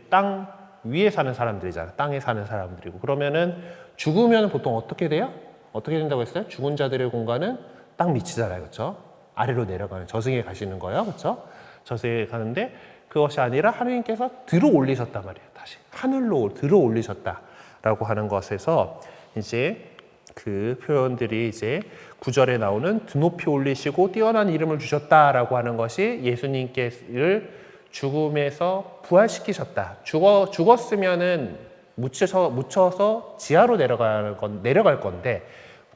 Speaker 1: 땅 위에 사는 사람들이잖아요. 땅에 사는 사람들이고, 그러면은 죽으면 보통 어떻게 돼요? 어떻게 된다고 했어요? 죽은 자들의 공간은 땅 밑이잖아요. 그렇죠? 아래로 내려가는, 저승에 가시는 거예요. 그렇죠? 저승에 가는데, 그것이 아니라 하느님께서 들어 올리셨단 말이에요. 다시 하늘로 들어 올리셨다라고 하는 것에서 이제 그 표현들이 이제 9절에 나오는 드높이 올리시고 뛰어난 이름을 주셨다라고 하는 것이 예수님께를 죽음에서 부활시키셨다. 죽었으면은 묻혀서 지하로 내려갈 건데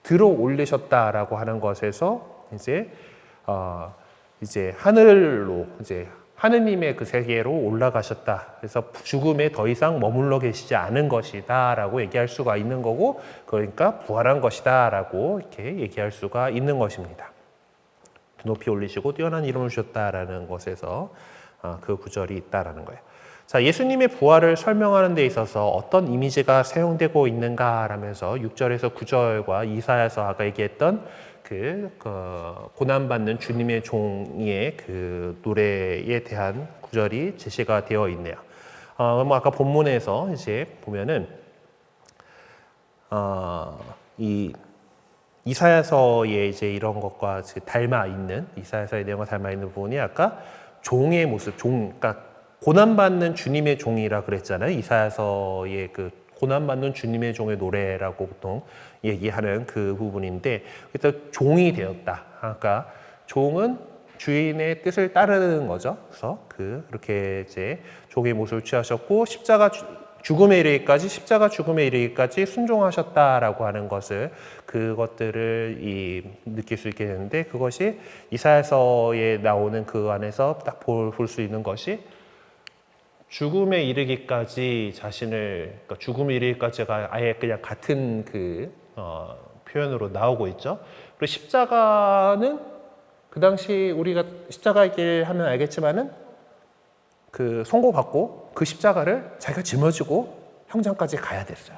Speaker 1: 들어 올리셨다라고 하는 것에서 이제 하늘로 이제 하느님의 그 세계로 올라가셨다. 그래서 죽음에 더 이상 머물러 계시지 않은 것이다라고 얘기할 수가 있는 거고, 그러니까 부활한 것이다라고 이렇게 얘기할 수가 있는 것입니다. 높이 올리시고 뛰어난 이름을 주셨다라는 것에서 그 구절이 있다라는 거예요. 자, 예수님의 부활을 설명하는 데 있어서 어떤 이미지가 사용되고 있는가라면서 6절에서 9절과 이사야서 아까 얘기했던 그 고난받는 주님의 종의 그 노래에 대한 구절이 제시가 되어 있네요. 그럼 아까 본문에서 이제 보면은 이 이사야서의 이제 이런 것과 닮아 있는 이사야서의 내용과 닮아 있는 부분이 아까 종의 모습, 그러니까 고난받는 주님의 종이라 그랬잖아요. 이사야서의 그 고난받는 주님의 종의 노래라고 보통 얘기하는 그 부분인데, 그래서 종이 되었다. 그러니까 종은 주인의 뜻을 따르는 거죠. 그래서 그렇게 이제 종의 모습을 취하셨고 십자가 죽음에 이르기까지 순종하셨다라고 하는 것을 그것들을 느낄 수 있게 되는데, 그것이 이사야서에 나오는 그 안에서 딱 볼 수 있는 것이 죽음에 이르기까지 그러니까 죽음에 이르기까지가 아예 그냥 같은 표현으로 나오고 있죠. 그리고 십자가는 그 당시 우리가 십자가 얘기를 하면 알겠지만은 선고받고 그 십자가를 자기가 짊어지고 형장까지 가야 됐어요.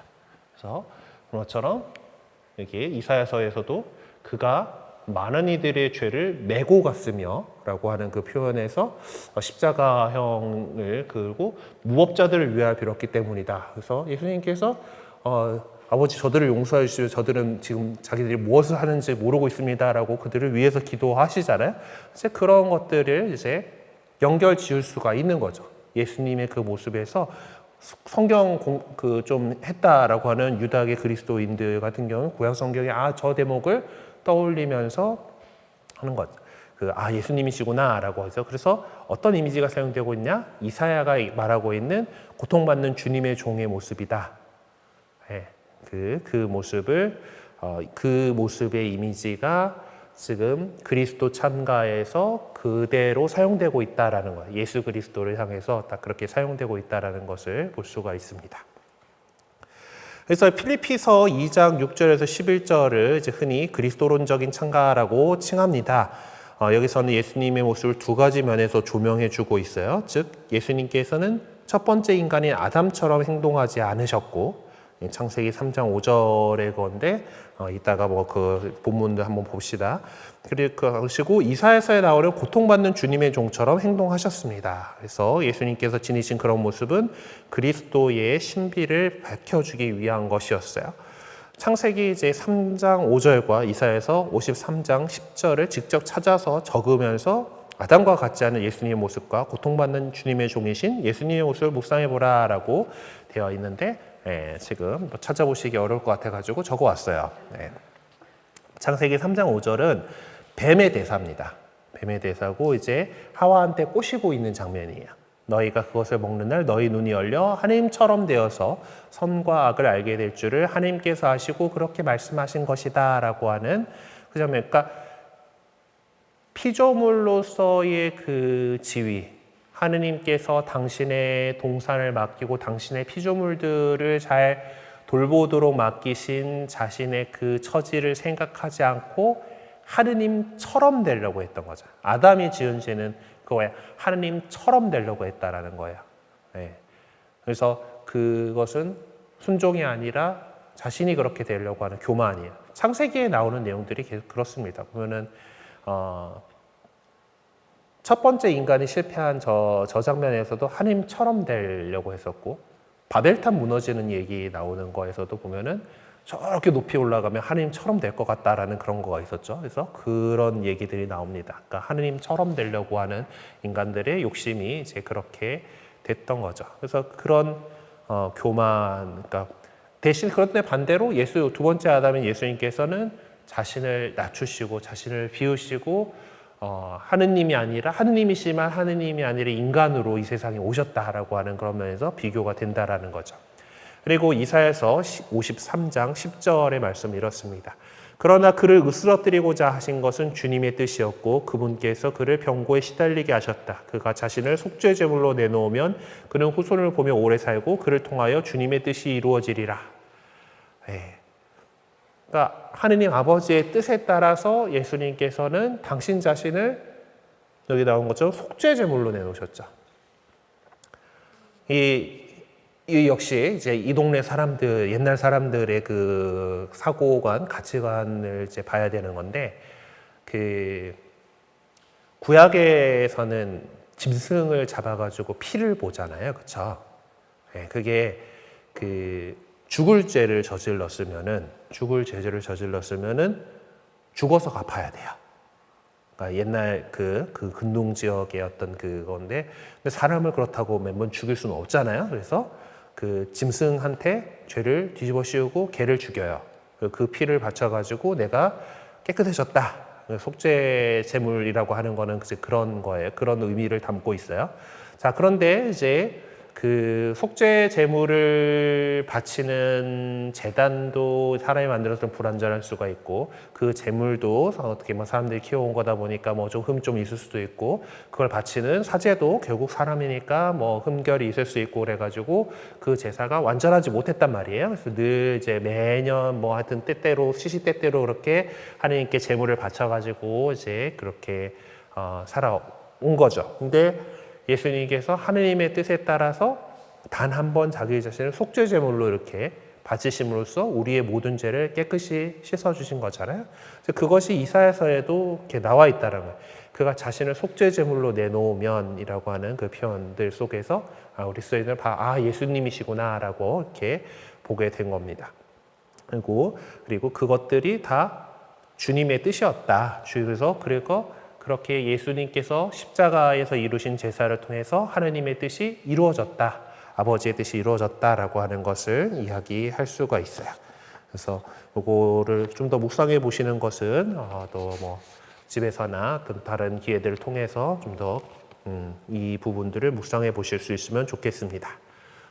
Speaker 1: 그래서 그런 것처럼 여기 이사야서에서도 그가 많은 이들의 죄를 메고 갔으며 라고 하는 그 표현에서 십자가형을 그리고 무법자들을 위하여 빌었기 때문이다. 그래서 예수님께서 아버지 저들을 용서해 주시오. 저들은 지금 자기들이 무엇을 하는지 모르고 있습니다라고 그들을 위해서 기도하시잖아요. 이제 그런 것들을 이제 연결 지을 수가 있는 거죠. 예수님의 그 모습에서 성경 좀 했다라고 하는 유다계 그리스도인들 같은 경우는 구약 성경에 저 대목을 떠올리면서 하는 것. 예수님이시구나라고 해서 그래서 어떤 이미지가 사용되고 있냐? 이사야가 말하고 있는 고통받는 주님의 종의 모습이다. 네, 그 모습의 이미지가 지금 그리스도 참가에서 그대로 사용되고 있다라는 거예요. 예수 그리스도를 향해서 딱 그렇게 사용되고 있다라는 것을 볼 수가 있습니다. 그래서 필리피서 2장 6절에서 11절을 이제 흔히 그리스도론적인 참가라고 칭합니다. 여기서는 예수님의 모습을 두 가지 면에서 조명해 주고 있어요. 즉 예수님께서는 첫 번째 인간인 아담처럼 행동하지 않으셨고, 창세기 3장 5절의 건데 이따가 그 본문도 한번 봅시다. 그리고 이사야서에 나오는 고통받는 주님의 종처럼 행동하셨습니다. 그래서 예수님께서 지니신 그런 모습은 그리스도의 신비를 밝혀주기 위한 것이었어요. 창세기 이제 3장 5절과 이사야서 53장 10절을 직접 찾아서 적으면서 아담과 같지 않은 예수님의 모습과 고통받는 주님의 종이신 예수님의 모습을 묵상해보라 라고 되어 있는데, 지금 찾아보시기 어려울 것 같아가지고 적어왔어요. 창세기 3장 5절은 뱀의 대사입니다. 뱀의 대사고 이제 하와한테 꼬시고 있는 장면이에요. 너희가 그것을 먹는 날 너희 눈이 열려 하나님처럼 되어서 선과 악을 알게 될 줄을 하나님께서 아시고 그렇게 말씀하신 것이다 라고 하는 그 장면. 그러니까 피조물로서의 그 지위, 하느님께서 당신의 동산을 맡기고 당신의 피조물들을 잘 돌보도록 맡기신 자신의 그 처지를 생각하지 않고 하느님처럼 되려고 했던 거죠. 아담이 지은 죄는 그거야. 하느님처럼 되려고 했다라는 거예요. 그래서 그것은 순종이 아니라 자신이 그렇게 되려고 하는 교만이에요. 창세기에 나오는 내용들이 계속 그렇습니다. 보면은 첫 번째 인간이 실패한 저 장면에서도 하나님처럼 되려고 했었고, 바벨탑 무너지는 얘기 나오는 거에서도 보면은 저렇게 높이 올라가면 하나님처럼 될 것 같다라는 그런 거가 있었죠. 그래서 그런 얘기들이 나옵니다. 그러니까 하나님처럼 되려고 하는 인간들의 욕심이 이제 그렇게 됐던 거죠. 그래서 그런 교만, 그러니까 대신 그런데 반대로 두 번째 아담인 예수님께서는 자신을 낮추시고 자신을 비우시고 하느님이 아니라 하느님이시지만 하느님이 아니라 인간으로 이 세상에 오셨다라고 하는 그런 면에서 비교가 된다라는 거죠. 그리고 이사야서 53장 10절의 말씀이 이렇습니다. 그러나 그를 으스러뜨리고자 하신 것은 주님의 뜻이었고 그분께서 그를 병고에 시달리게 하셨다. 그가 자신을 속죄 제물로 내놓으면 그는 후손을 보며 오래 살고 그를 통하여 주님의 뜻이 이루어지리라. 그러니까 하느님 아버지의 뜻에 따라서 예수님께서는 당신 자신을 여기 나온 것처럼 속죄 제물로 내놓으셨죠. 이 역시 이제 이 동네 사람들, 옛날 사람들의 그 사고관, 가치관을 이제 봐야 되는 건데, 그 구약에서는 짐승을 잡아가지고 피를 보잖아요, 그렇죠? 그게 그 죽을 죄를 저질렀으면은 죽어서 갚아야 돼요. 그러니까 옛날 그 근동 지역의 어떤 그건데, 근데 사람을 그렇다고 매번 죽일 수는 없잖아요. 그래서 그 짐승한테 죄를 뒤집어 씌우고 개를 죽여요. 그 피를 바쳐가지고 내가 깨끗해졌다. 속죄 제물이라고 하는 거는 그런 거예요. 그런 의미를 담고 있어요. 자, 그런데 이제 그 속죄 제물을 바치는 제단도 사람이 만들어서 좀 불완전할 수가 있고, 그 제물도 어떻게 뭐 사람들이 키워온 거다 보니까 뭐 좀 흠 좀 있을 수도 있고, 그걸 바치는 사제도 결국 사람이니까 뭐 흠결이 있을 수 있고, 그래가지고 그 제사가 완전하지 못했단 말이에요. 그래서 늘 이제 매년 뭐 하여튼 때때로 시시때때로 그렇게 하나님께 제물을 바쳐가지고 이제 그렇게 살아온 거죠. 근데 예수님께서 하느님의 뜻에 따라서 단 한 번 자기 자신을 속죄 제물로 이렇게 바치심으로써 우리의 모든 죄를 깨끗이 씻어주신 거잖아요. 그것이 이사야서에도 이렇게 나와 있다는 거예요. 그가 자신을 속죄 제물로 내놓으면이라고 하는 그 표현들 속에서 우리 스토리는 예수님이시구나라고 이렇게 보게 된 겁니다. 그리고 그것들이 다 주님의 뜻이었다. 그래서 그렇게 예수님께서 십자가에서 이루신 제사를 통해서 하느님의 뜻이 이루어졌다. 아버지의 뜻이 이루어졌다라고 하는 것을 이야기할 수가 있어요. 그래서 이거를 좀 더 묵상해 보시는 것은 또 뭐 집에서나 어떤 다른 기회들을 통해서 좀 더 이 부분들을 묵상해 보실 수 있으면 좋겠습니다.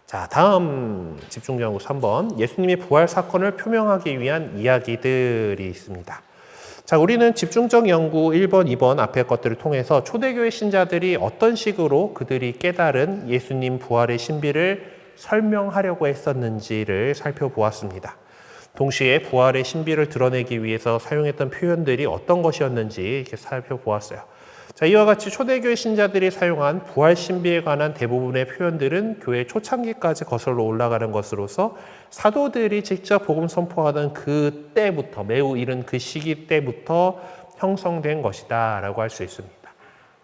Speaker 1: 자, 다음 집중연구 3번. 예수님의 부활 사건을 표명하기 위한 이야기들이 있습니다. 자, 우리는 집중적 연구 1번, 2번 앞의 것들을 통해서 초대교회 신자들이 어떤 식으로 그들이 깨달은 예수님 부활의 신비를 설명하려고 했었는지를 살펴보았습니다. 동시에 부활의 신비를 드러내기 위해서 사용했던 표현들이 어떤 것이었는지 이렇게 살펴보았어요. 자, 이와 같이 초대교회 신자들이 사용한 부활 신비에 관한 대부분의 표현들은 교회 초창기까지 거슬러 올라가는 것으로서 사도들이 직접 복음 선포하던 그 때부터, 매우 이른 그 시기 때부터 형성된 것이다 라고 할 수 있습니다.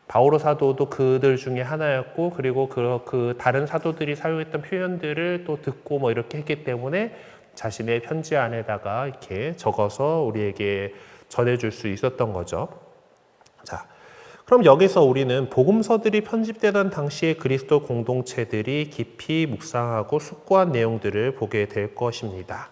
Speaker 1: 바오로 사도도 그들 중에 하나였고, 그리고 그 다른 사도들이 사용했던 표현들을 또 듣고 뭐 이렇게 했기 때문에 자신의 편지 안에다가 이렇게 적어서 우리에게 전해줄 수 있었던 거죠. 자, 그럼 여기서 우리는 복음서들이 편집되던 당시의 그리스도 공동체들이 깊이 묵상하고 숙고한 내용들을 보게 될 것입니다.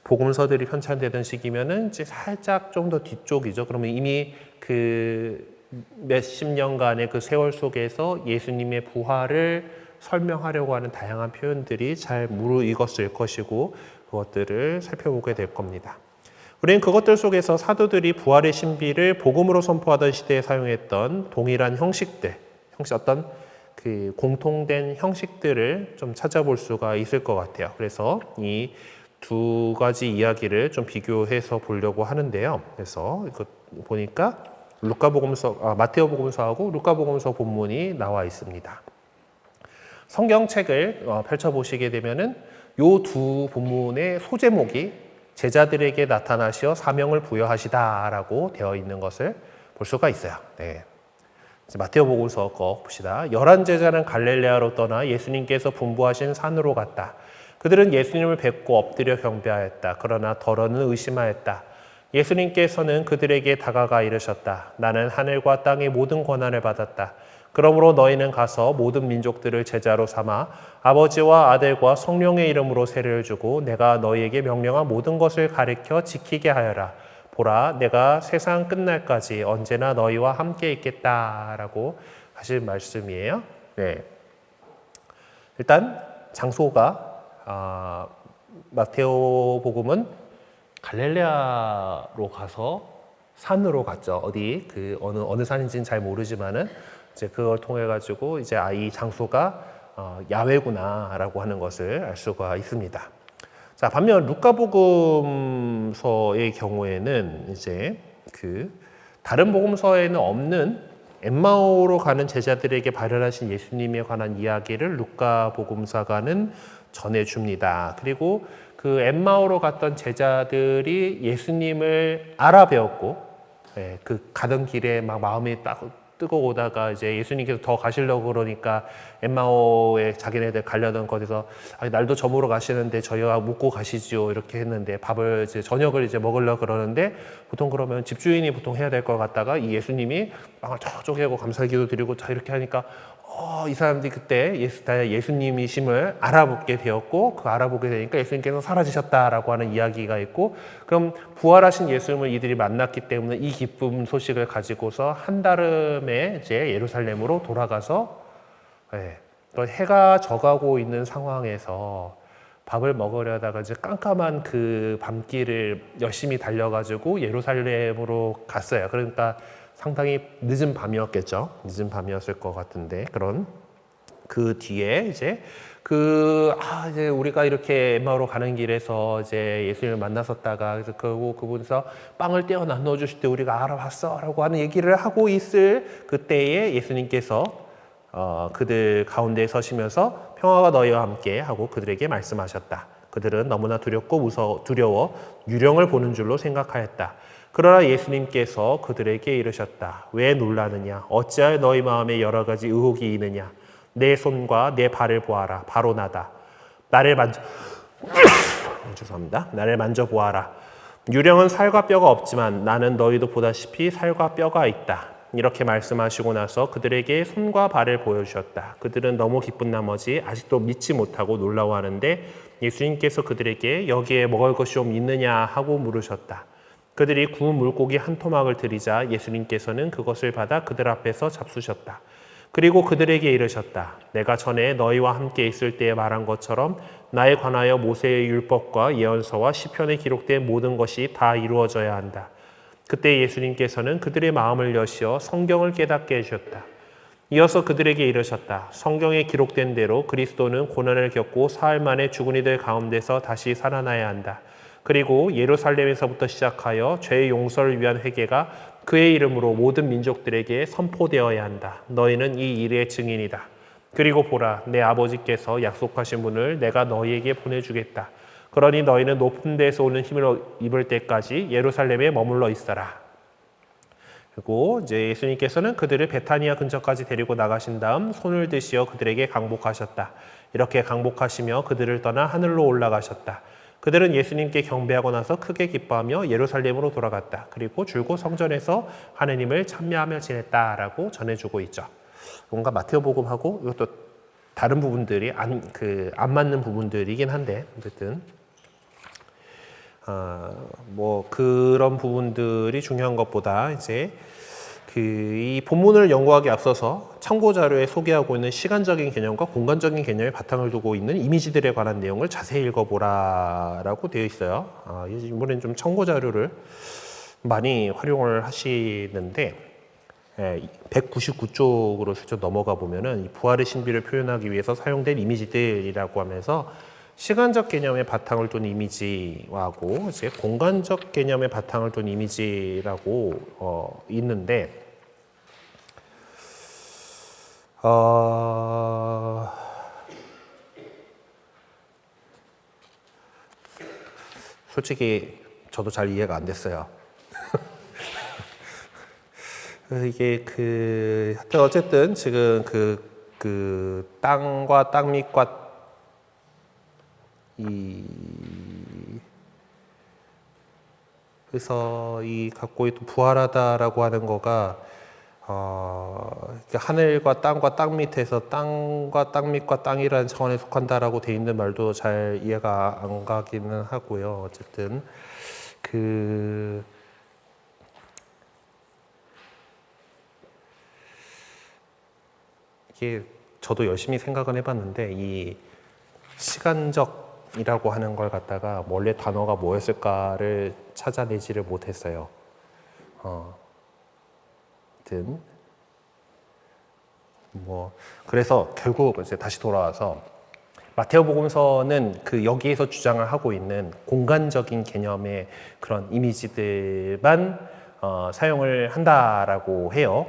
Speaker 1: 복음서들이 편찬되던 시기면은 이제 살짝 좀 더 뒤쪽이죠. 그러면 이미 그 몇십 년간의 그 세월 속에서 예수님의 부활을 설명하려고 하는 다양한 표현들이 잘 무르익었을 것이고, 그것들을 살펴보게 될 겁니다. 우리는 그것들 속에서 사도들이 부활의 신비를 복음으로 선포하던 시대에 사용했던 동일한 형식들, 어떤 그 공통된 형식들을 좀 찾아볼 수가 있을 것 같아요. 그래서 이 두 가지 이야기를 좀 비교해서 보려고 하는데요. 그래서 이거 보니까 마테오복음서하고 루카복음서 본문이 나와 있습니다. 성경책을 펼쳐보시게 되면은 요 두 본문의 소제목이 제자들에게 나타나시어 사명을 부여하시다라고 되어 있는 것을 볼 수가 있어요. 네. 마테오복음서 거 봅시다. 11제자는 갈릴레아로 떠나 예수님께서 분부하신 산으로 갔다. 그들은 예수님을 뵙고 엎드려 경배하였다. 그러나 더러는 의심하였다. 예수님께서는 그들에게 다가가 이르셨다. 나는 하늘과 땅의 모든 권한을 받았다. 그러므로 너희는 가서 모든 민족들을 제자로 삼아 아버지와 아들과 성령의 이름으로 세례를 주고 내가 너희에게 명령한 모든 것을 가르쳐 지키게 하여라. 보라, 내가 세상 끝날까지 언제나 너희와 함께 있겠다라고 하신 말씀이에요. 네. 일단 장소가 마테오 복음은 갈릴레아로 가서 산으로 갔죠. 어디 그 어느 산인지는 잘 모르지만은 이제 그걸 통해 가지고 이제 이 장소가 야외구나라고 하는 것을 알 수가 있습니다. 자, 반면 루카복음서의 경우에는 이제 그 다른 복음서에는 없는 엠마오로 가는 제자들에게 발현하신 예수님에 관한 이야기를 루카복음사가는 전해줍니다. 그리고 그 엠마오로 갔던 제자들이 예수님을 알아배웠고, 그 가던 길에 막 마음이 딱 뜨거워오다가 이제 예수님께서 더 가시려고 그러니까 엠마오에 자기네들 가려던 곳에서 날도 저물어 가시는데 저희가 묵고 가시지요 이렇게 했는데 밥을 이제 저녁을 이제 먹으려고 그러는데 보통 그러면 집주인이 보통 해야 될 것 같다가 이 예수님이 빵을 쫙 쪼개고 감사기도 드리고 자 이렇게 하니까 이 사람들이 그때 예수님이심을 알아보게 되었고 그 알아보게 되니까 예수님께서 사라지셨다라고 하는 이야기가 있고 그럼 부활하신 예수님을 이들이 만났기 때문에 이 기쁨 소식을 가지고서 한달음에 이제 예루살렘으로 돌아가서 또 해가 져가고 있는 상황에서 밥을 먹으려다가 이제 깜깜한 그 밤길을 열심히 달려가지고 예루살렘으로 갔어요. 그러니까 상당히 늦은 밤이었겠죠. 늦은 밤이었을 것 같은데 그런 그 뒤에 이제 이제 우리가 이렇게 엠마오로 가는 길에서 이제 예수님을 만났었다가 그래서 그분에서 빵을 떼어 나눠 주실 때 우리가 알아봤어라고 하는 얘기를 하고 있을 그때에 예수님께서 그들 가운데 서시면서 평화가 너희와 함께 하고 그들에게 말씀하셨다. 그들은 너무나 두려워 유령을 보는 줄로 생각하였다. 그러나 예수님께서 그들에게 이르셨다. 왜 놀라느냐? 어찌하여 너희 마음에 여러 가지 의혹이 있느냐? 내 손과 내 발을 보아라. 바로 나다. 나를 만져 보아라. 유령은 살과 뼈가 없지만 나는 너희도 보다시피 살과 뼈가 있다. 이렇게 말씀하시고 나서 그들에게 손과 발을 보여주셨다. 그들은 너무 기쁜 나머지 아직도 믿지 못하고 놀라워하는데 예수님께서 그들에게 여기에 먹을 것이 좀 있느냐 하고 물으셨다. 그들이 구운 물고기 한 토막을 드리자 예수님께서는 그것을 받아 그들 앞에서 잡수셨다. 그리고 그들에게 이르셨다. 내가 전에 너희와 함께 있을 때에 말한 것처럼 나에 관하여 모세의 율법과 예언서와 시편에 기록된 모든 것이 다 이루어져야 한다. 그때 예수님께서는 그들의 마음을 여시어 성경을 깨닫게 해주셨다. 이어서 그들에게 이르셨다. 성경에 기록된 대로 그리스도는 고난을 겪고 사흘 만에 죽은 이들 가운데서 다시 살아나야 한다. 그리고 예루살렘에서부터 시작하여 죄의 용서를 위한 회개가 그의 이름으로 모든 민족들에게 선포되어야 한다. 너희는 이 일의 증인이다. 그리고 보라, 내 아버지께서 약속하신 분을 내가 너희에게 보내주겠다. 그러니 너희는 높은 데에서 오는 힘을 입을 때까지 예루살렘에 머물러 있어라. 그리고 이제 예수님께서는 그들을 베타니아 근처까지 데리고 나가신 다음 손을 드시어 그들에게 강복하셨다. 이렇게 강복하시며 그들을 떠나 하늘로 올라가셨다. 그들은 예수님께 경배하고 나서 크게 기뻐하며 예루살렘으로 돌아갔다. 그리고 줄곧 성전에서 하느님을 찬미하며 지냈다라고 전해주고 있죠. 뭔가 마테오 복음하고 이것도 다른 부분들이 안 맞는 부분들이긴 한데 어쨌든 뭐 그런 부분들이 중요한 것보다 이제 이 본문을 연구하기 앞서서 참고 자료에 소개하고 있는 시간적인 개념과 공간적인 개념에 바탕을 두고 있는 이미지들에 관한 내용을 자세히 읽어보라라고 되어 있어요. 이번엔 좀 참고 자료를 많이 활용을 하시는데 199쪽으로 슬쩍 넘어가 보면은 이 부활의 신비를 표현하기 위해서 사용된 이미지들이라고 하면서 시간적 개념의 바탕을 둔 이미지하고 이제 공간적 개념의 바탕을 둔 이미지라고 있는데 솔직히 저도 잘 이해가 안 됐어요. 이게 하여튼 어쨌든 지금 땅과 땅 밑과 그래서 갖고 있던 부활하다라고 하는 거가 하늘과 땅 밑에서 땅과 땅 밑과 땅이라는 차원에 속한다라고 돼 있는 말도 잘 이해가 안 가기는 하고요. 어쨌든 이게 저도 열심히 생각은 해봤는데 이 시간적이라고 하는 걸 갖다가 원래 단어가 뭐였을까를 찾아내지를 못했어요. 하여튼 뭐 그래서 결국 이제 다시 돌아와서 마테오복음서는 그 여기에서 주장을 하고 있는 공간적인 개념의 그런 이미지들만 사용을 한다라고 해요.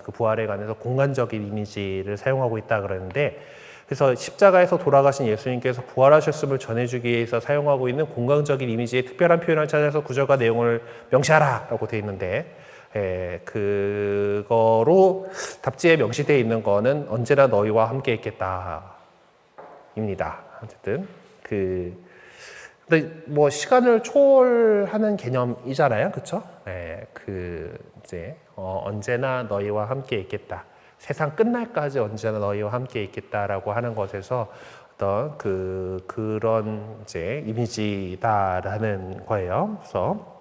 Speaker 1: 그 부활에 관해서 공간적인 이미지를 사용하고 있다 그러는데, 그래서 십자가에서 돌아가신 예수님께서 부활하셨음을 전해주기 위해서 사용하고 있는 공간적인 이미지의 특별한 표현을 찾아서 구절과 내용을 명시하라라고 되어 있는데, 그거로 답지에 명시되어 있는 거는 언제나 너희와 함께 있겠다 입니다. 어쨌든 근데 뭐 시간을 초월하는 개념이잖아요, 그렇죠? 이제 언제나 너희와 함께 있겠다. 세상 끝날까지 언제나 너희와 함께 있겠다라고 하는 것에서 어떤 그런 이제 이미지다라는 거예요. 그래서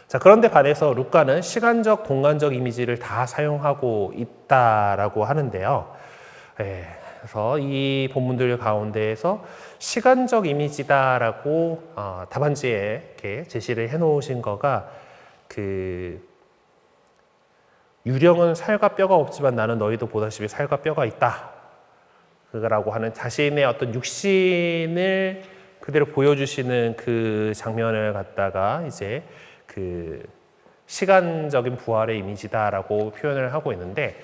Speaker 1: 자, 그런데 반해서 루카는 시간적, 공간적 이미지를 다 사용하고 있다라고 하는데요. 그래서 이 본문들 가운데에서 시간적 이미지다라고 답안지에 이렇게 제시를 해놓으신 거가 유령은 살과 뼈가 없지만 나는 너희도 보다시피 살과 뼈가 있다. 라고 하는 자신의 어떤 육신을 그대로 보여주시는 그 장면을 갖다가 이제 시간적인 부활의 이미지다라고 표현을 하고 있는데,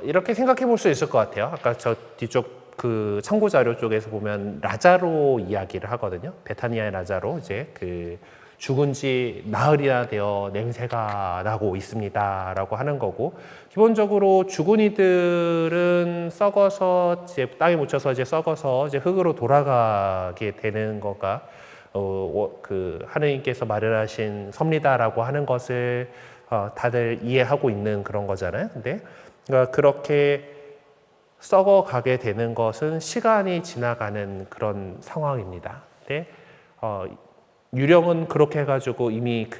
Speaker 1: 이렇게 생각해 볼 수 있을 것 같아요. 아까 저 뒤쪽 그 참고 자료 쪽에서 보면 라자로 이야기를 하거든요. 베타니아의 라자로 이제 죽은 지 나흘이나 되어 냄새가 나고 있습니다라고 하는 거고, 기본적으로 죽은 이들은 썩어서 이제 땅에 묻혀서 이제 썩어서 이제 흙으로 돌아가게 되는 거가 하느님께서 마련하신 섭리다라고 하는 것을 다들 이해하고 있는 그런 거잖아요. 근데 그러니까 그렇게 썩어가게 되는 것은 시간이 지나가는 그런 상황입니다. 근데 유령은 그렇게 해가지고 이미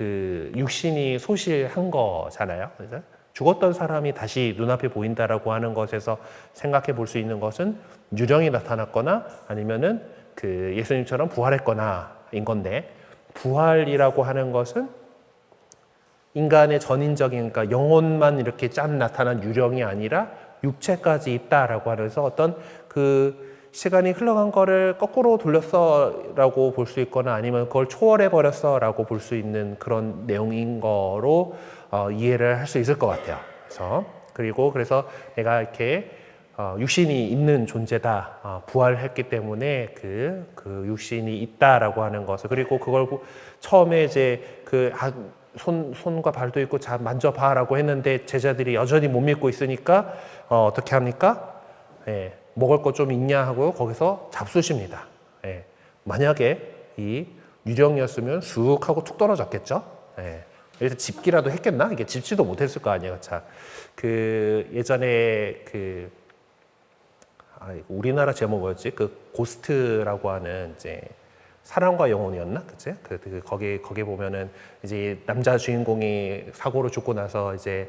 Speaker 1: 육신이 소실한 거잖아요. 그래서 죽었던 사람이 다시 눈앞에 보인다라고 하는 것에서 생각해 볼 수 있는 것은 유령이 나타났거나 아니면은 예수님처럼 부활했거나인 건데, 부활이라고 하는 것은 인간의 전인적인, 그러니까 영혼만 이렇게 짠 나타난 유령이 아니라 육체까지 있다라고 하면서 어떤 시간이 흘러간 거를 거꾸로 돌렸어라고 볼 수 있거나 아니면 그걸 초월해 버렸어라고 볼 수 있는 그런 내용인 거로 이해를 할 수 있을 것 같아요. 그래서 내가 이렇게 육신이 있는 존재다, 부활했기 때문에 그 육신이 있다라고 하는 것을, 그리고 그걸 처음에 이제 손과 발도 있고 자 만져봐라고 했는데 제자들이 여전히 못 믿고 있으니까 어떻게 합니까? 먹을 거 좀 있냐 하고 거기서 잡수십니다. 만약에 이 유령이었으면 쑥 하고 툭 떨어졌겠죠. 그래서 집기라도 했겠나? 이게 집지도 못했을 거 아니에요. 자, 예전에 우리나라 제목 뭐였지? 고스트라고 하는 이제 사랑과 영혼이었나? 그치? 거기 보면은 이제 남자 주인공이 사고로 죽고 나서 이제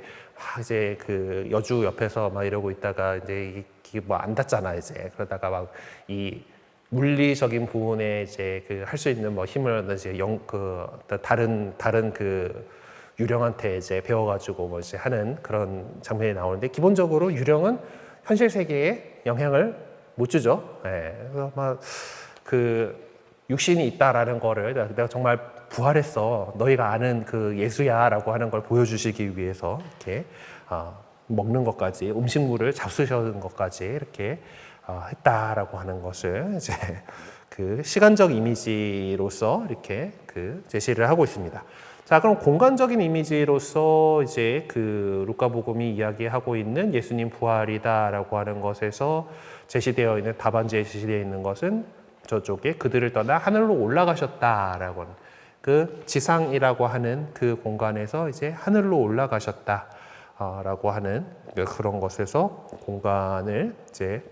Speaker 1: 여주 옆에서 막 이러고 있다가 이제 이게 뭐 안 닿잖아, 이제. 그러다가 막 이 물리적인 부분에 이제 할 수 있는 뭐 힘을 이제 다른 유령한테 이제 배워가지고 뭐 이제 하는 그런 장면이 나오는데, 기본적으로 유령은 현실 세계에 영향을 못 주죠. 그래서 막 육신이 있다라는 거를 내가 정말 부활했어, 너희가 아는 예수야라고 하는 걸 보여주시기 위해서 이렇게 먹는 것까지, 음식물을 잡수시는 것까지 이렇게 했다라고 하는 것을 이제 시간적 이미지로서 이렇게 제시를 하고 있습니다. 자, 그럼 공간적인 이미지로서 이제 루카복음이 이야기하고 있는 예수님 부활이다라고 하는 것에서 제시되어 있는 답안지에 제시되어 있는 것은 저쪽에 그들을 떠나 하늘로 올라가셨다라고 하는 지상이라고 하는 공간에서 이제 하늘로 올라가셨다라고 하는 그런 것에서 공간을 이제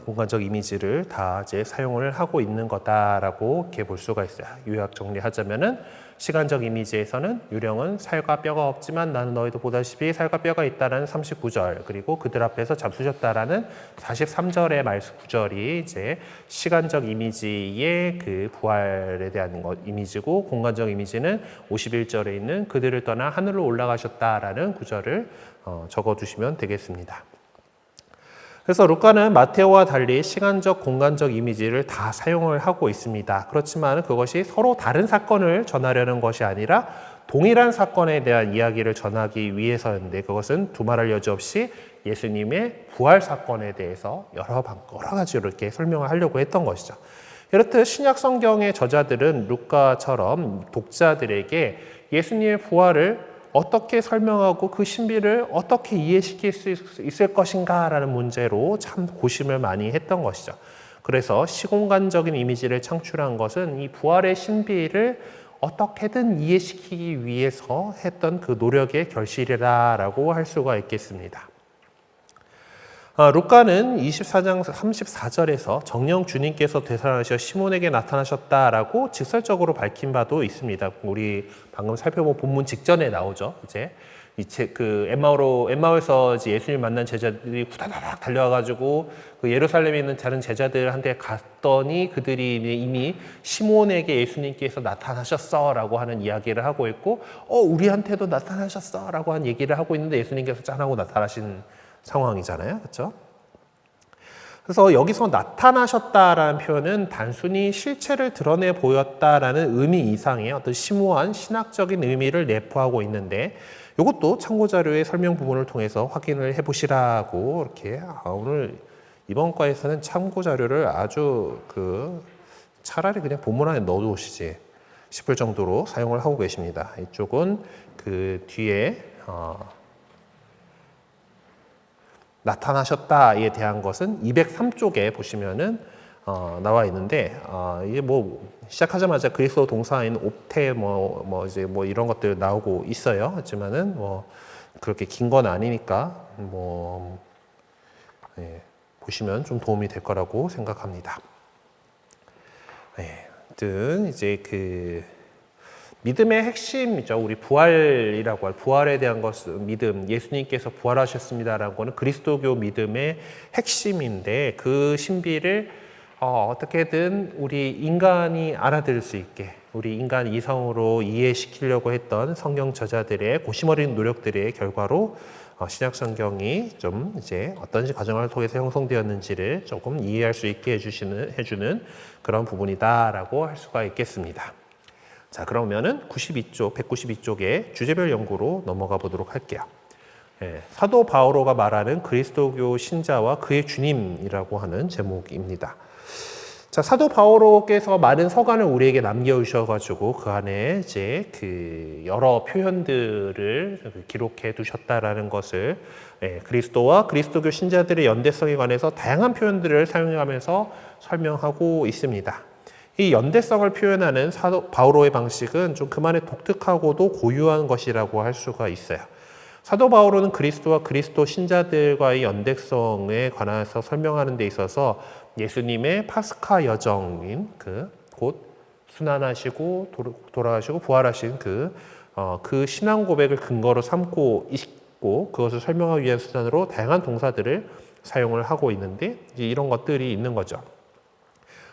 Speaker 1: 공간적 이미지를 다 이제 사용을 하고 있는 거다라고 이렇게 볼 수가 있어요. 요약 정리하자면은 시간적 이미지에서는 유령은 살과 뼈가 없지만 나는 너희도 보다시피 살과 뼈가 있다라는 39절, 그리고 그들 앞에서 잠수셨다라는 43절의 말씀 구절이 이제 시간적 이미지의 그 부활에 대한 이미지고, 공간적 이미지는 51절에 있는 그들을 떠나 하늘로 올라가셨다라는 구절을 적어두시면 되겠습니다. 그래서 루카는 마테오와 달리 시간적, 공간적 이미지를 다 사용을 하고 있습니다. 그렇지만 그것이 서로 다른 사건을 전하려는 것이 아니라 동일한 사건에 대한 이야기를 전하기 위해서였는데, 그것은 두말할 여지 없이 예수님의 부활 사건에 대해서 여러 가지로 이렇게 설명을 하려고 했던 것이죠. 이렇듯 신약 성경의 저자들은 루카처럼 독자들에게 예수님의 부활을 어떻게 설명하고 그 신비를 어떻게 이해시킬 수 있을 것인가라는 문제로 참 고심을 많이 했던 것이죠. 그래서 시공간적인 이미지를 창출한 것은 이 부활의 신비를 어떻게든 이해시키기 위해서 했던 그 노력의 결실이라고 할 수가 있겠습니다. 루카는 24장 34절에서 정령 주님께서 되살아나셔 시몬에게 나타나셨다라고 직설적으로 밝힌 바도 있습니다. 우리 방금 살펴본 본문 직전에 나오죠. 이제 그 엠마오에서 예수님 만난 제자들이 후다닥 달려와가지고 그 예루살렘에 있는 다른 제자들한테 갔더니 그들이 이미 시몬에게 예수님께서 나타나셨어라고 하는 이야기를 하고 있고, 우리한테도 나타나셨어라고 하는 얘기를 하고 있는데 예수님께서 짠하고 나타나신 상황이잖아요. 그렇죠? 그래서 여기서 나타나셨다라는 표현은 단순히 실체를 드러내 보였다라는 의미 이상의 어떤 심오한 신학적인 의미를 내포하고 있는데, 이것도 참고 자료의 설명 부분을 통해서 확인을 해보시라고 이렇게 오늘 이번 과에서는 참고 자료를 아주 차라리 그냥 본문 안에 넣어두시지 싶을 정도로 사용을 하고 계십니다. 이쪽은 그 뒤에 나타나셨다에 대한 것은 203쪽에 보시면은 나와 있는데, 이게 시작하자마자 그리스도 동사인 옵테 이제 이런 것들 나오고 있어요. 하지만은 그렇게 긴 건 아니니까 보시면 좀 도움이 될 거라고 생각합니다. 아무튼 이제 믿음의 핵심이죠. 우리 부활이라고 할 부활에 대한 것은 믿음, 예수님께서 부활하셨습니다라는 거는 그리스도교 믿음의 핵심인데, 그 신비를 어떻게든 우리 인간이 알아들을 수 있게, 우리 인간 이성으로 이해시키려고 했던 성경 저자들의 고심 어린 노력들의 결과로 신약 성경이 좀 이제 어떤 과정을 통해서 형성되었는지를 조금 이해할 수 있게 해주는 그런 부분이다라고 할 수가 있겠습니다. 자, 그러면은 192쪽의 주제별 연구로 넘어가 보도록 할게요. 사도 바오로가 말하는 그리스도교 신자와 그의 주님이라고 하는 제목입니다. 자, 사도 바오로께서 많은 서간을 우리에게 남겨주셔가지고 그 안에 이제 여러 표현들을 기록해 두셨다라는 것을, 그리스도와 그리스도교 신자들의 연대성에 관해서 다양한 표현들을 사용하면서 설명하고 있습니다. 이 연대성을 표현하는 사도 바오로의 방식은 좀 그만의 독특하고도 고유한 것이라고 할 수가 있어요. 사도 바오로는 그리스도와 그리스도 신자들과의 연대성에 관해서 설명하는 데 있어서 예수님의 파스카 여정인 곧 순환하시고 돌아가시고 부활하신 그 신앙 고백을 근거로 삼고 있고, 그것을 설명하기 위한 수단으로 다양한 동사들을 사용을 하고 있는데, 이런 것들이 있는 거죠.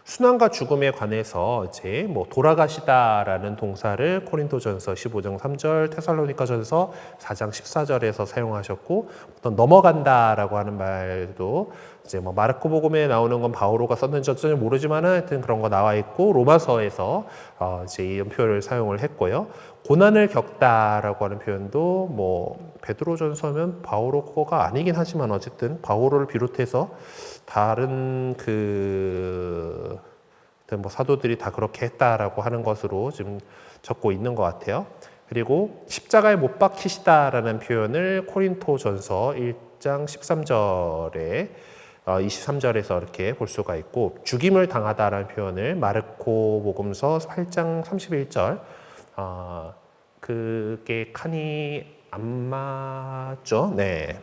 Speaker 1: 순환과 죽음에 관해서 이제 돌아가시다라는 동사를 고린도전서 15장 3절, 테살로니가전서 4장 14절에서 사용하셨고, 어떤 넘어간다라고 하는 말도 이제 마르코복음에 나오는 건 바오로가 썼는지 어쩐지 모르지만 하여튼 그런 거 나와 있고, 로마서에서 이제 이런 표현을 사용을 했고요. 고난을 겪다라고 하는 표현도 베드로전서면 바오로 거가 아니긴 하지만 어쨌든 바오로를 비롯해서 다른 사도들이 다 그렇게 했다라고 하는 것으로 지금 적고 있는 것 같아요. 그리고 십자가에 못 박히시다라는 표현을 코린토전서 1장 13절에 23절에서 이렇게 볼 수가 있고, 죽임을 당하다라는 표현을 마르코복음서 8장 31절, 그게 칸이 안 맞죠? 네,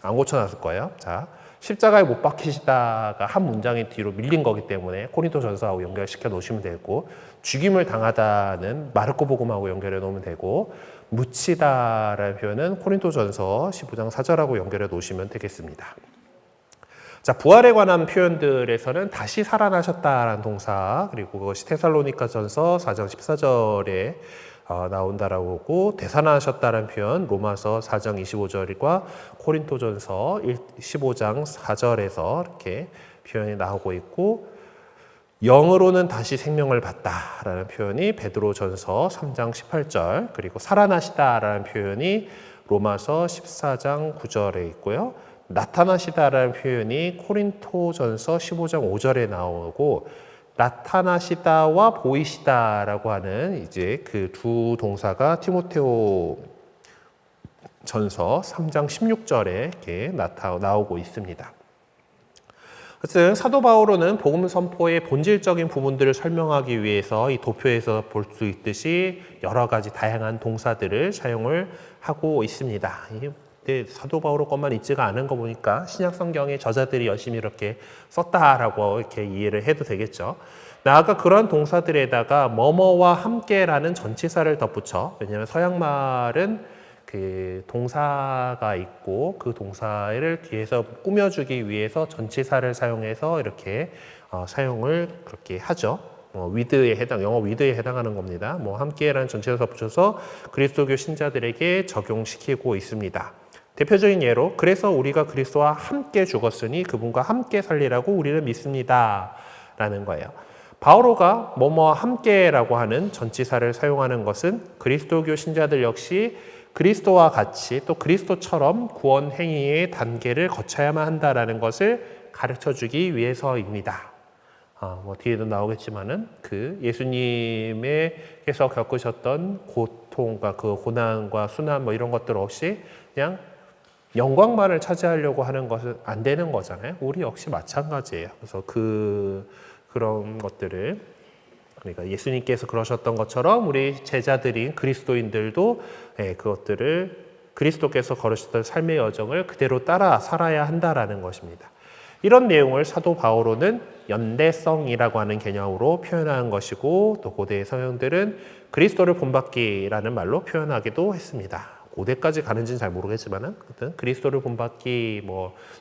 Speaker 1: 안 고쳐놨을 거예요. 자, 십자가에 못 박히시다가 한 문장이 뒤로 밀린 거기 때문에 고린도전서하고 연결시켜 놓으시면 되고, 죽임을 당하다는 마르코 복음하고 연결해 놓으면 되고, 묻히다라는 표현은 고린도전서 15장 4절하고 연결해 놓으시면 되겠습니다. 자, 부활에 관한 표현들에서는 다시 살아나셨다라는 동사, 그리고 그것이 테살로니가전서 4장 14절에 나온다라고 하고, 되살아나셨다는 표현 로마서 4장 25절과 고린도전서 15장 4절에서 이렇게 표현이 나오고 있고, 영으로는 다시 생명을 받다라는 표현이 베드로전서 3장 18절, 그리고 살아나시다라는 표현이 로마서 14장 9절에 있고요. 나타나시다라는 표현이 코린토전서 15장 5절에 나오고, 나타나시다와 보이시다라고 하는 이제 그 두 동사가 티모테오 전서 3장 16절에 이렇게 나오고 있습니다. 어쨌든 사도 바오로는 복음 선포의 본질적인 부분들을 설명하기 위해서 이 도표에서 볼 수 있듯이 여러 가지 다양한 동사들을 사용을 하고 있습니다. 근데 사도 바오로 것만 있지가 않은 거 보니까 신약 성경의 저자들이 열심히 이렇게 썼다라고 이렇게 이해를 해도 되겠죠. 나아가 그런 동사들에다가 뭐뭐와 함께라는 전치사를 덧붙여, 왜냐하면 서양말은 그 동사가 있고 그 동사를 뒤에서 꾸며주기 위해서 전치사를 사용해서 이렇게 사용을 그렇게 하죠. 위드에 영어 위드에 해당하는 겁니다. 함께라는 전치사 덧붙여서 그리스도교 신자들에게 적용시키고 있습니다. 대표적인 예로, 그래서 우리가 그리스도와 함께 죽었으니 그분과 함께 살리라고 우리는 믿습니다 라는 거예요. 바오로가 뭐뭐와 함께라고 하는 전치사를 사용하는 것은 그리스도교 신자들 역시 그리스도와 같이 또 그리스도처럼 구원 행위의 단계를 거쳐야만 한다라는 것을 가르쳐주기 위해서입니다. 뒤에도 나오겠지만은 그 예수님께서 겪으셨던 고통과 그 고난과 순환 이런 것들 없이 그냥 영광만을 차지하려고 하는 것은 안 되는 거잖아요. 우리 역시 마찬가지예요. 그래서 그런 것들을, 그러니까 예수님께서 그러셨던 것처럼 우리 제자들인 그리스도인들도 그것들을 그리스도께서 걸으셨던 삶의 여정을 그대로 따라 살아야 한다라는 것입니다. 이런 내용을 사도 바오로는 연대성이라고 하는 개념으로 표현한 것이고, 또 고대의 서양들은 그리스도를 본받기라는 말로 표현하기도 했습니다. 고대까지 가는지는 잘 모르겠지만은 그리스도를 본받기,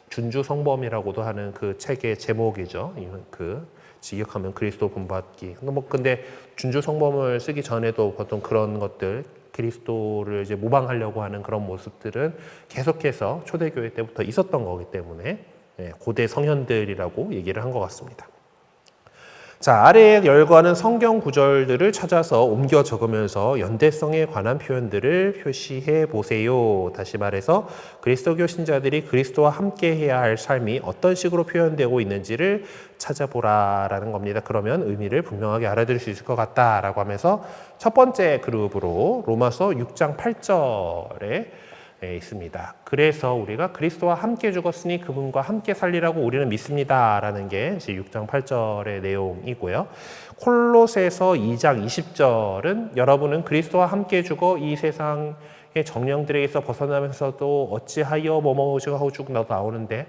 Speaker 1: 준주 성범이라고도 하는 그 책의 제목이죠. 그 직역하면 그리스도 본받기. 근데 준주 성범을 쓰기 전에도 보통 그런 것들, 그리스도를 이제 모방하려고 하는 그런 모습들은 계속해서 초대교회 때부터 있었던 거기 때문에 고대 성현들이라고 얘기를 한 것 같습니다. 자, 아래에 열거하는 성경 구절들을 찾아서 옮겨 적으면서 연대성에 관한 표현들을 표시해 보세요. 다시 말해서 그리스도교 신자들이 그리스도와 함께 해야 할 삶이 어떤 식으로 표현되고 있는지를 찾아보라라는 겁니다. 그러면 의미를 분명하게 알아들을 수 있을 것 같다라고 하면서 첫 번째 그룹으로 로마서 6장 8절에 있습니다. 그래서 우리가 그리스도와 함께 죽었으니 그분과 함께 살리라고 우리는 믿습니다 라는 게 이제 6장 8절의 내용이고요. 콜로새서 2장 20절은 여러분은 그리스도와 함께 죽어 이 세상의 정령들에게서 벗어나면서도 어찌하여 하고 쭉 나오는데,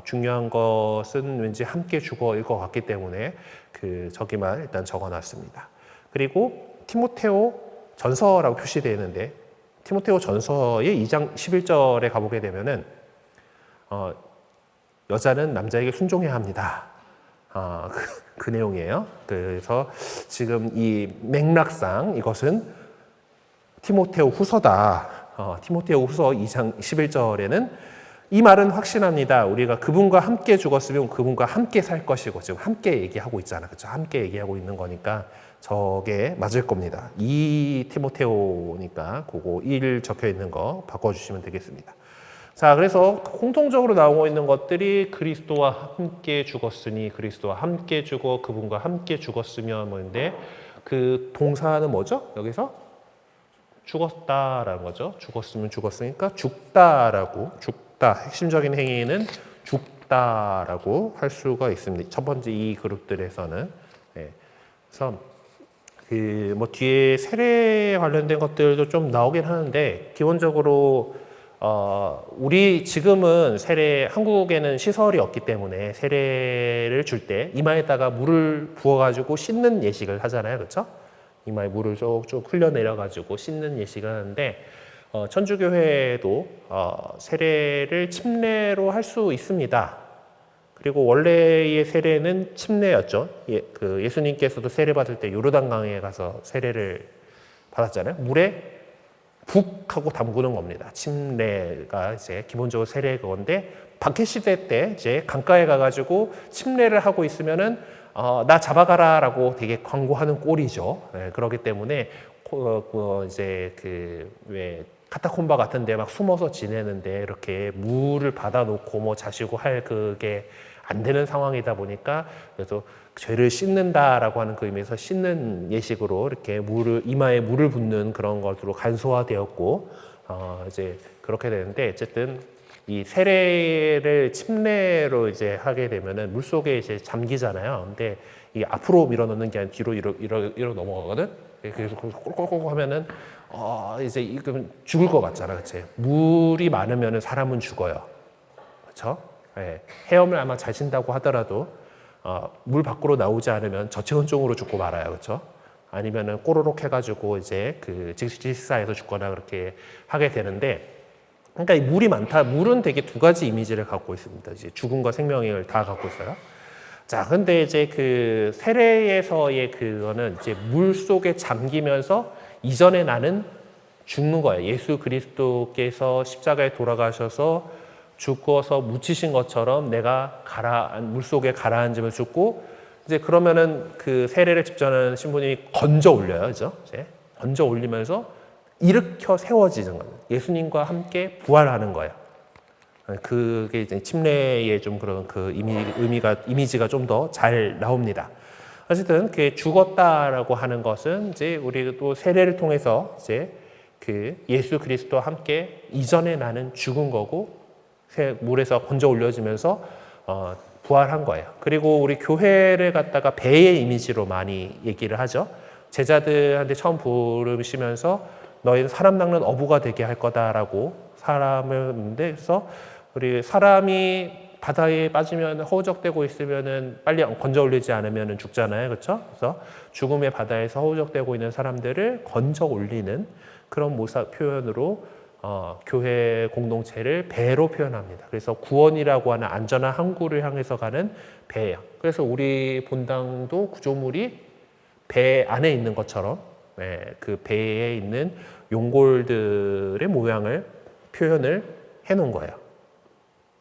Speaker 1: 중요한 것은 왠지 함께 죽어일 것 같기 때문에 저기만 일단 적어놨습니다. 그리고 티모테오 전서라고 표시되어 있는데, 티모테오 전서의 2장 11절에 가보게 되면은 여자는 남자에게 순종해야 합니다. 그 내용이에요. 그래서 지금 이 맥락상 이것은 티모테오 후서다. 티모테오 후서 2장 11절에는 이 말은 확신합니다. 우리가 그분과 함께 죽었으면 그분과 함께 살 것이고, 지금 함께 얘기하고 있잖아. 그렇죠? 함께 얘기하고 있는 거니까 저게 맞을 겁니다. 이 티모테오니까 그거 1 적혀 있는 거 바꿔주시면 되겠습니다. 자, 그래서 공통적으로 나오고 있는 것들이 그리스도와 함께 죽었으니, 그리스도와 함께 죽어 그분과 함께 죽었으면 뭐인데, 그 동사는 뭐죠? 여기서 죽었다라는 거죠. 죽었으면 죽었으니까 죽다라고, 죽다. 핵심적인 행위는 죽다라고 할 수가 있습니다. 첫 번째 이 그룹들에서는. 그래서 뒤에 세례에 관련된 것들도 좀 나오긴 하는데, 기본적으로 우리 지금은 한국에는 시설이 없기 때문에 세례를 줄 때 이마에다가 물을 부어가지고 씻는 예식을 하잖아요. 그렇죠? 이마에 물을 쭉쭉 흘려내려가지고 씻는 예식을 하는데, 천주교회도 세례를 침례로 할 수 있습니다. 그리고 원래의 세례는 침례였죠. 예수님께서도 세례 받을 때 요르단강에 가서 세례를 받았잖아요. 물에 북 하고 담그는 겁니다. 침례가 이제 기본적으로 세례의 그건데, 박해 시대 때 이제 강가에 가가지고 침례를 하고 있으면은 나 잡아가라라고 되게 광고하는 꼴이죠. 네, 그렇기 때문에 이제 왜 카타콤바 같은데 막 숨어서 지내는데 이렇게 물을 받아놓고 뭐 자시고 할 그게 안 되는 상황이다 보니까, 그래서 죄를 씻는다라고 하는 그 의미에서 씻는 예식으로 이렇게 이마에 물을 붓는 그런 것으로 간소화되었고, 이제 그렇게 되는데, 어쨌든 이 세례를 침례로 이제 하게 되면은 물 속에 이제 잠기잖아요. 근데 이 앞으로 밀어넣는 게 아니라 뒤로 이러 넘어가거든. 그래서 꼴꼴꼴 하면은 이제 이건 죽을 것 같잖아, 그치? 물이 많으면은 사람은 죽어요, 그렇죠? 네. 헤엄을 아마 잘 친다고 하더라도 물 밖으로 나오지 않으면 저체온증으로 죽고 말아요, 그렇죠? 아니면은 꼬르륵 해가지고 이제 직사에서 죽거나 그렇게 하게 되는데, 그러니까 이 물이 많다. 물은 되게 두 가지 이미지를 갖고 있습니다. 이제 죽음과 생명을 다 갖고 있어요. 자, 근데 이제 세례에서의 그거는 이제 물 속에 잠기면서 이전에 나는 죽는 거예요. 예수 그리스도께서 십자가에 돌아가셔서 죽어서 묻히신 것처럼 내가 물 속에 가라앉으면 죽고, 이제 그러면은 세례를 집전하는 신부님이 건져 올려요. 그죠? 이제 건져 올리면서 일으켜 세워지는 거예요. 예수님과 함께 부활하는 거예요. 그게 이제 침례의 좀 그런 이미지가 좀 더 잘 나옵니다. 어쨌든 죽었다라고 하는 것은 이제 우리 또 세례를 통해서 이제 예수 그리스도와 함께 이전에 나는 죽은 거고, 물에서 건져 올려지면서 부활한 거예요. 그리고 우리 교회를 갖다가 배의 이미지로 많이 얘기를 하죠. 제자들한테 처음 부르시면서 너희는 사람 낚는 어부가 되게 할 거다라고 사람을 그래서 우리 사람이 바다에 빠지면 허우적대고 있으면은 빨리 건져 올리지 않으면 죽잖아요, 그렇죠? 그래서 죽음의 바다에서 허우적대고 있는 사람들을 건져 올리는 그런 표현으로 교회 공동체를 배로 표현합니다. 그래서 구원이라고 하는 안전한 항구를 향해서 가는 배예요. 그래서 우리 본당도 구조물이 배 안에 있는 것처럼 그 배에 있는 용골들의 모양을 표현을 해놓은 거예요.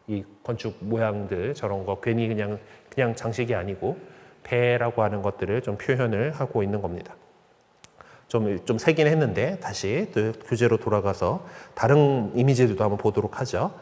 Speaker 1: 이 건축 모양들 저런 거 괜히 그냥 장식이 아니고 배라고 하는 것들을 좀 표현을 하고 있는 겁니다. 좀 세긴 했는데 다시 또 교재로 돌아가서 다른 이미지들도 한번 보도록 하죠.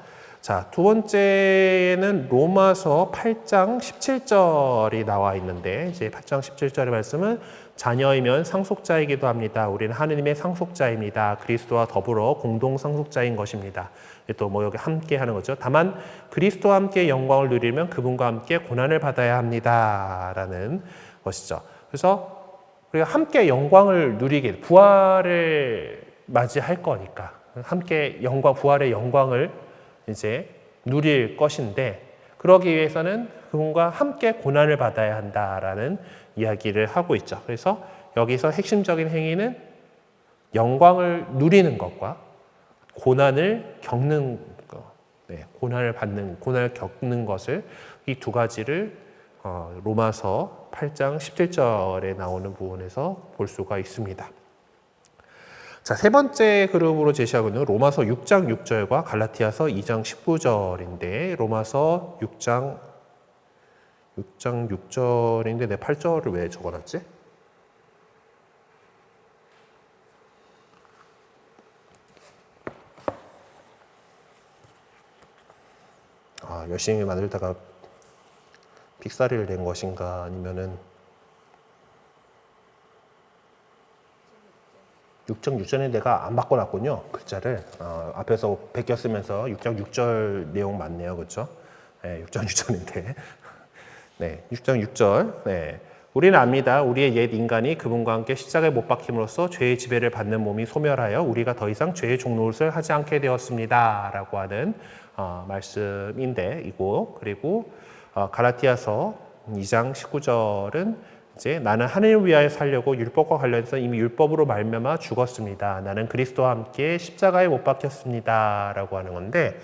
Speaker 1: 자, 두 번째는 로마서 8장 17절이 나와 있는데, 이제 8장 17절의 말씀은 자녀이면 상속자이기도 합니다. 우리는 하느님의 상속자입니다. 그리스도와 더불어 공동 상속자인 것입니다. 또 여기 함께 하는 거죠. 다만 그리스도와 함께 영광을 누리면 그분과 함께 고난을 받아야 합니다라는 것이죠. 그래서 우리가 함께 영광을 누리게, 부활을 맞이할 거니까 함께 부활의 영광을 이제 누릴 것인데, 그러기 위해서는 그분과 함께 고난을 받아야 한다라는 이야기를 하고 있죠. 그래서 여기서 핵심적인 행위는 영광을 누리는 것과 고난을 겪는 것, 고난을 겪는 것을, 이 두 가지를 로마서 8장 17절에 나오는 부분에서 볼 수가 있습니다. 자, 세 번째 그룹으로 제시하고 있는 로마서 6장 6절과 갈라티아서 2장 19절인데, 로마서 6장 6절인데 내 8절을 왜 적어놨지? 열심히 만들다가 빅사리를 낸 것인가, 아니면은 6장 6절에 내가 안 바꿔놨군요. 글자를 앞에서 베껴 쓰면서 6장 6절 내용 맞네요, 그렇죠? 네, 6장 6절인데 네, 6장 6절. 네, 우리는 압니다. 우리의 옛 인간이 그분과 함께 십자가에 못 박힘으로써 죄의 지배를 받는 몸이 소멸하여 우리가 더 이상 죄의 종노릇을 하지 않게 되었습니다. 라고 하는 말씀인데, 그리고 갈라디아서 2장 19절은 이제 나는 하나님을 위하여 살려고 율법과 관련해서 이미 율법으로 말미암아 죽었습니다. 나는 그리스도와 함께 십자가에 못 박혔습니다. 라고 하는 건데,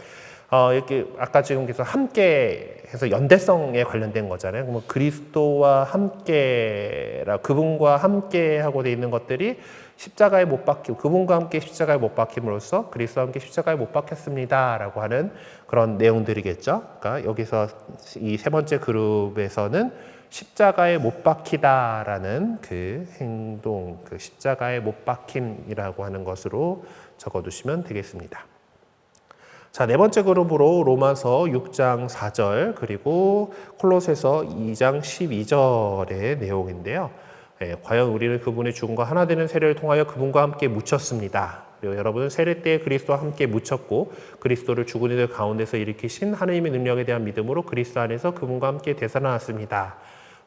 Speaker 1: 이렇게 아까 지금 계속 함께 해서 연대성에 관련된 거잖아요. 그러면 그리스도와 함께라, 그분과 함께 하고 돼 있는 것들이 십자가에 못 박힘, 그분과 함께 십자가에 못 박힘으로써 그리스도와 함께 십자가에 못 박혔습니다라고 하는 그런 내용들이겠죠. 그러니까 여기서 이 세 번째 그룹에서는 십자가에 못 박히다라는 그 행동, 그 십자가에 못 박힘이라고 하는 것으로 적어두시면 되겠습니다. 자, 네 번째 그룹으로 로마서 6장 4절 그리고 콜로새서 2장 12절의 내용인데요. 과연 우리는 그분의 죽음과 하나 되는 세례를 통하여 그분과 함께 묻혔습니다. 그리고 여러분은 세례 때 그리스도와 함께 묻혔고 그리스도를 죽은 이들 가운데서 일으키신 하나님의 능력에 대한 믿음으로 그리스도 안에서 그분과 함께 되살아났습니다.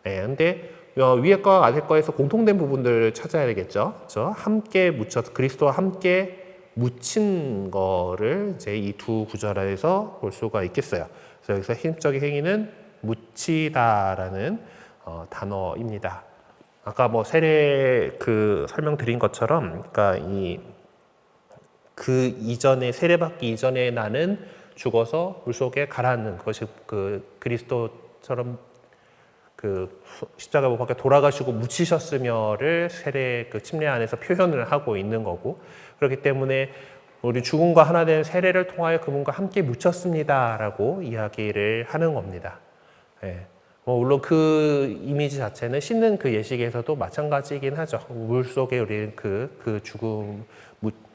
Speaker 1: 근데 위에 거와 아래 거에서 공통된 부분들을 찾아야 되겠죠. 그렇죠? 함께 묻혀서 그리스도와 함께 묻힌 거를 이제 이 두 구절에서 볼 수가 있겠어요. 그래서 여기서 힘적인 행위는 묻히다라는 단어입니다. 아까 뭐 세례 그 설명드린 것처럼, 그러니까 그 이전에 세례받기 이전에 나는 죽어서 물속에 가라앉는 그것이 그 그리스도처럼 그 십자가 못 박혀 돌아가시고 묻히셨으며를 세례 그 침례 안에서 표현을 하고 있는 거고, 그렇기 때문에 우리 죽음과 하나 된 세례를 통하여 그분과 함께 묻혔습니다라고 이야기를 하는 겁니다. 물론 그 이미지 자체는 씻는 그 예식에서도 마찬가지이긴 하죠. 물 속에 우리는 그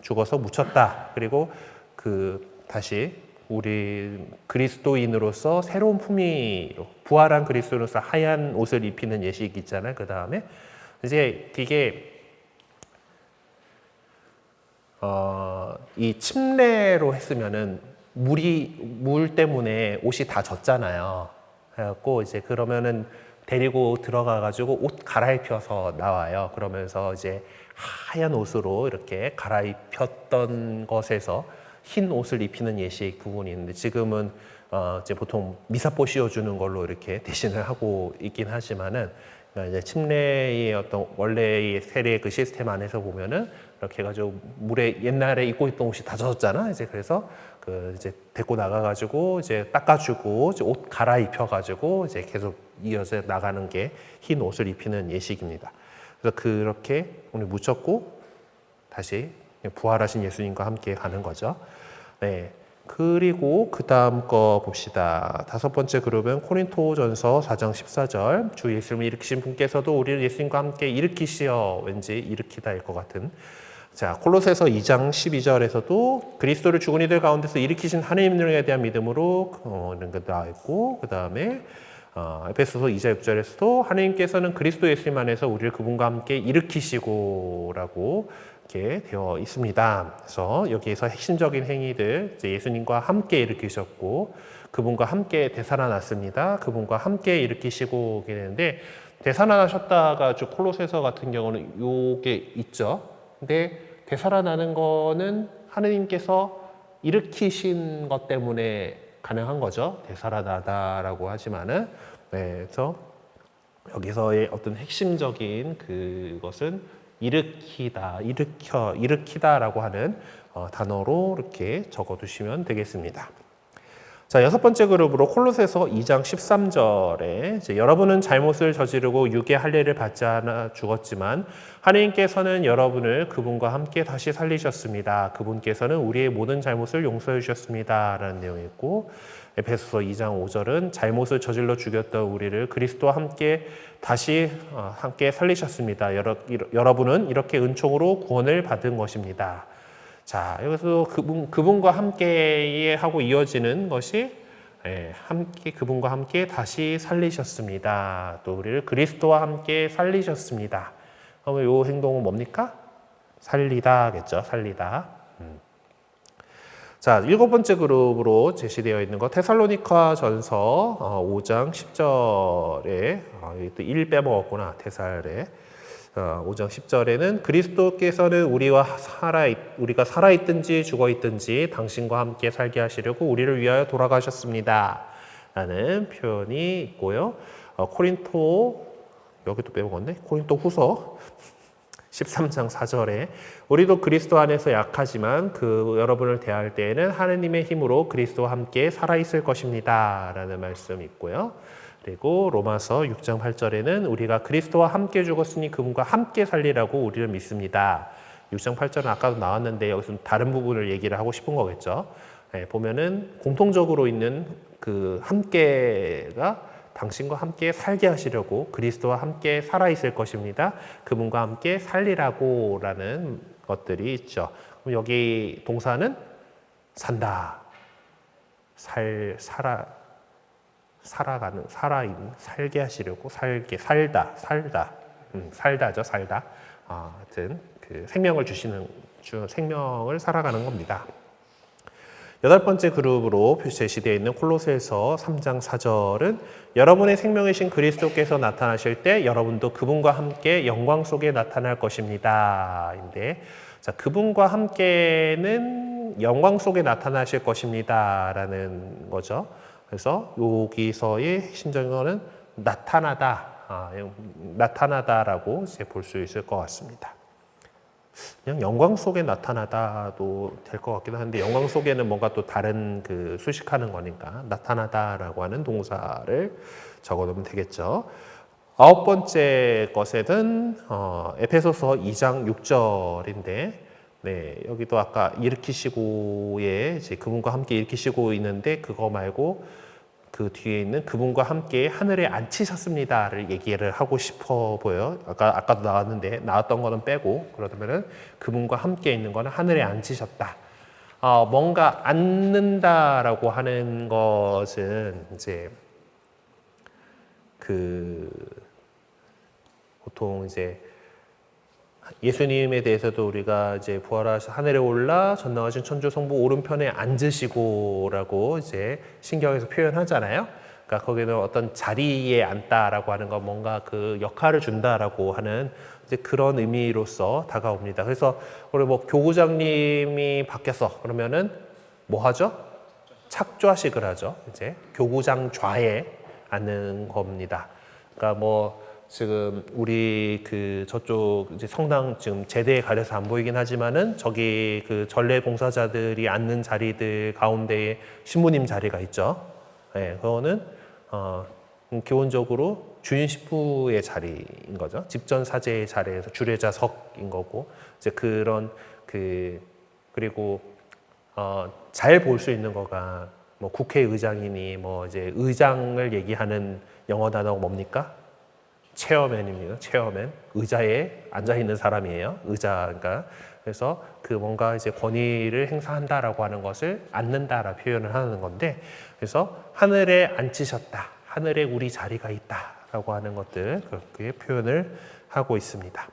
Speaker 1: 죽어서 묻혔다. 그리고 다시 우리 그리스도인으로서 새로운 품위로 부활한 그리스도로서 하얀 옷을 입히는 예식이 있잖아요. 그 다음에 이제 이게 이 침례로 했으면은 물 때문에 옷이 다 젖잖아요. 그래갖고 이제 그러면은 데리고 들어가가지고 옷 갈아입혀서 나와요. 그러면서 이제 하얀 옷으로 이렇게 갈아입혔던 것에서 흰 옷을 입히는 예식 부분이 있는데, 지금은 이제 보통 미사포 씌워주는 걸로 이렇게 대신을 하고 있긴 하지만은, 이제 침례의 어떤 원래의 세례의 그 시스템 안에서 보면은 이렇게 해가지고 물에 옛날에 입고 있던 옷이 다 젖었잖아. 이제 그래서 이제 데리고 나가가지고 이제 닦아주고 이제 옷 갈아입혀가지고 이제 계속 이어져 나가는 게 흰 옷을 입히는 예식입니다. 그래서 그렇게 오늘 묻혔고 다시 부활하신 예수님과 함께 가는 거죠. 네. 그리고 그 다음 거 봅시다. 다섯 번째 그룹은 코린토전서 4장 14절. 주 예수님을 일으키신 분께서도 우리를 예수님과 함께 일으키시어, 왠지 일으키다일 것 같은. 자, 콜로새서 2장 12절에서도 그리스도를 죽은 이들 가운데서 일으키신 하나님 능력에 대한 믿음으로 이런 게 나와 있고, 그 다음에 에베소서 2장 6절에서도 하나님께서는 그리스도 예수님 안에서 우리를 그분과 함께 일으키시고라고 이렇게 되어 있습니다. 그래서 여기에서 핵심적인 행위들, 이제 예수님과 함께 일으키셨고 그분과 함께 되살아났습니다. 그분과 함께 일으키시고 되는데, 되살아나셨다가 콜로새서 같은 경우는 요게 있죠. 근데 되살아나는 거는 하느님께서 일으키신 것 때문에 가능한 거죠. 되살아나다라고 하지만은, 그래서 여기서의 어떤 핵심적인 그것은 일으키다라고 하는 단어로 이렇게 적어두시면 되겠습니다. 자, 여섯 번째 그룹으로 콜로새서 2장 13절에 이제 여러분은 잘못을 저지르고 육의 할례를 받지 않아 죽었지만 하나님께서는 여러분을 그분과 함께 다시 살리셨습니다. 그분께서는 우리의 모든 잘못을 용서해 주셨습니다. 라는 내용이 있고, 에베소서 2장 5절은 잘못을 저질러 죽였던 우리를 그리스도와 함께 다시 함께 살리셨습니다. 여러분은 이렇게 은총으로 구원을 받은 것입니다. 자, 여기서 그분과 함께 하고 이어지는 것이 함께 그분과 함께 다시 살리셨습니다. 또 우리를 그리스도와 함께 살리셨습니다. 그러면 이 행동은 뭡니까? 살리다겠죠. 살리다. 자, 7번째 그룹으로 제시되어 있는 거 테살로니가 전서 5장 10절에 여기 또 1 빼먹었구나. 테살에 5장 10절에는 그리스도께서는 우리가 살아있든지 죽어있든지 당신과 함께 살게 하시려고 우리를 위하여 돌아가셨습니다 라는 표현이 있고요. 여기도 빼먹었네. 코린토 후서 13장 4절에 우리도 그리스도 안에서 약하지만 여러분을 대할 때에는 하느님의 힘으로 그리스도와 함께 살아있을 것입니다 라는 말씀이 있고요. 그리고 로마서 6장 8절에는 우리가 그리스도와 함께 죽었으니 그분과 함께 살리라고 우리를 믿습니다. 6장 8절은 아까도 나왔는데 여기서 다른 부분을 얘기를 하고 싶은 거겠죠. 보면은 공통적으로 있는 그 함께가 당신과 함께 살게 하시려고 그리스도와 함께 살아있을 것입니다. 그분과 함께 살리라고 라는 것들이 있죠. 그럼 여기 동사는 산다, 살게 하시려고 살다죠, 살다. 하여튼 그 생명을 생명을 살아가는 겁니다. 8번째 그룹으로 제시되어 있는 콜로새서 3장 4절은 여러분의 생명이신 그리스도께서 나타나실 때 여러분도 그분과 함께 영광 속에 나타날 것입니다. 인데, 자, 그분과 함께는 영광 속에 나타나실 것입니다 라는 거죠. 그래서 여기서의 신정어는 나타나다라고 이제 볼 수 있을 것 같습니다. 그냥 영광 속에 나타나다도 될 것 같기도 한데 영광 속에는 뭔가 또 다른 그 수식하는 거니까 나타나다라고 하는 동사를 적어놓으면 되겠죠. 9번째 것에는 에페소서 2장 6절인데 여기도 아까 일으키시고에 이제 그분과 함께 일으키시고 있는데 그거 말고 그 뒤에 있는 그분과 함께 하늘에 앉히셨습니다를 얘기를 하고 싶어 보여요. 아까도 나왔던 거는 빼고 그러면은 그분과 함께 있는 거는 하늘에 앉히셨다. 뭔가 앉는다라고 하는 것은 이제 보통 이제 예수님에 대해서도 우리가 이제 부활하셔 하늘에 올라 전능하신 천주 성부 오른편에 앉으시고라고 이제 신경에서 표현하잖아요. 그러니까 거기는 어떤 자리에 앉다라고 하는 건 뭔가 그 역할을 준다라고 하는 이제 그런 의미로서 다가옵니다. 그래서 우리 교구장님이 바뀌었어 그러면은 뭐 하죠? 착좌식을 하죠. 이제 교구장 좌에 앉는 겁니다. 그러니까 지금 우리 저쪽 이제 성당 지금 제대에 가려서 안 보이긴 하지만은 저기 전례 봉사자들이 앉는 자리들 가운데에 신부님 자리가 있죠. 그거는 기본적으로 주인 신부의 자리인 거죠. 집전 사제의 자리에서 주례자석인 거고 이제 그런 그리고 잘 볼 수 있는 거가 국회의장이니 이제 의장을 얘기하는 영어 단어가 뭡니까? 체어맨입니다. 체어맨. 의자에 앉아 있는 사람이에요. 의자가. 그래서 뭔가 이제 권위를 행사한다라고 하는 것을 앉는다라 표현을 하는 건데, 그래서 하늘에 앉히셨다. 하늘에 우리 자리가 있다라고 하는 것들 그렇게 표현을 하고 있습니다.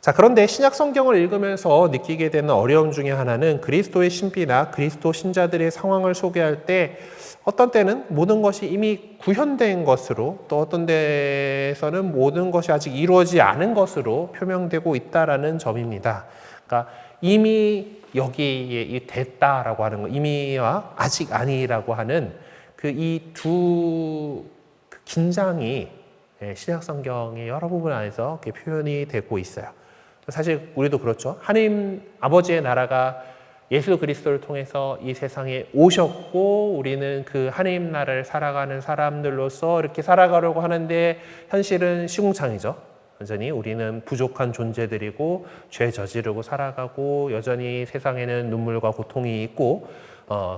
Speaker 1: 자, 그런데 신약 성경을 읽으면서 느끼게 되는 어려움 중에 하나는 그리스도의 신비나 그리스도 신자들의 상황을 소개할 때 어떤 때는 모든 것이 이미 구현된 것으로 또 어떤 데에서는 모든 것이 아직 이루어지지 않은 것으로 표명되고 있다라는 점입니다. 그러니까 이미 여기에 됐다라고 하는 거, 이미와 아직 아니라고 하는 이 두 긴장이 신약 성경의 여러 부분 안에서 이렇게 표현이 되고 있어요. 사실 우리도 그렇죠. 하나님 아버지의 나라가 예수 그리스도를 통해서 이 세상에 오셨고 우리는 그 하나님 나라를 살아가는 사람들로서 이렇게 살아가려고 하는데 현실은 시궁창이죠. 여전히 우리는 부족한 존재들이고 죄 저지르고 살아가고 여전히 세상에는 눈물과 고통이 있고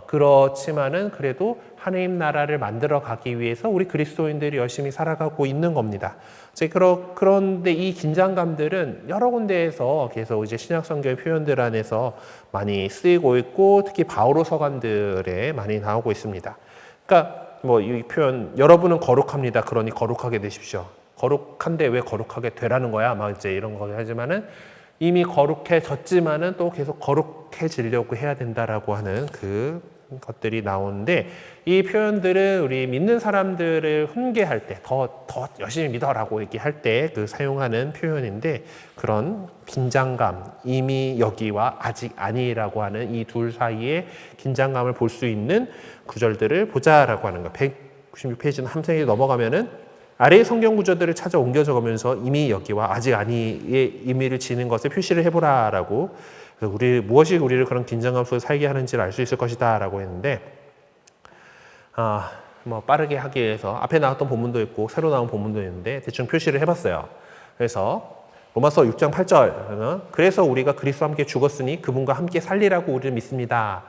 Speaker 1: 그렇지만은 그래도 하나님 나라를 만들어 가기 위해서 우리 그리스도인들이 열심히 살아가고 있는 겁니다. 그런데 이 긴장감들은 여러 군데에서 계속 이제 신약 성경의 표현들 안에서 많이 쓰이고 있고 특히 바오로 서간들에 많이 나오고 있습니다. 그러니까 이 표현 여러분은 거룩합니다. 그러니 거룩하게 되십시오. 거룩한데 왜 거룩하게 되라는 거야? 막 이제 이런 거 하지만은 이미 거룩해졌지만은 또 계속 거룩해지려고 해야 된다라고 하는 그 것들이 나오는데, 이 표현들은 우리 믿는 사람들을 훈계할 때 더 열심히 믿어라고 얘기할 때 그 사용하는 표현인데, 그런 긴장감, 이미 여기와 아직 아니라고 하는 이 둘 사이의 긴장감을 볼 수 있는 구절들을 보자라고 하는 거. 196페이지는 함선이 넘어가면은 아래의 성경 구절들을 찾아 옮겨 적으면서 이미 여기와 아직 아니의 의미를 지닌 것을 표시를 해보라라고, 무엇이 우리를 그런 긴장감 속에 살게 하는지를 알 수 있을 것이다라고 했는데, 빠르게 하기 위해서 앞에 나왔던 본문도 있고 새로 나온 본문도 있는데 대충 표시를 해봤어요. 그래서 로마서 6장 8절, 그래서 우리가 그리스도와 함께 죽었으니 그분과 함께 살리라고 우리를 믿습니다.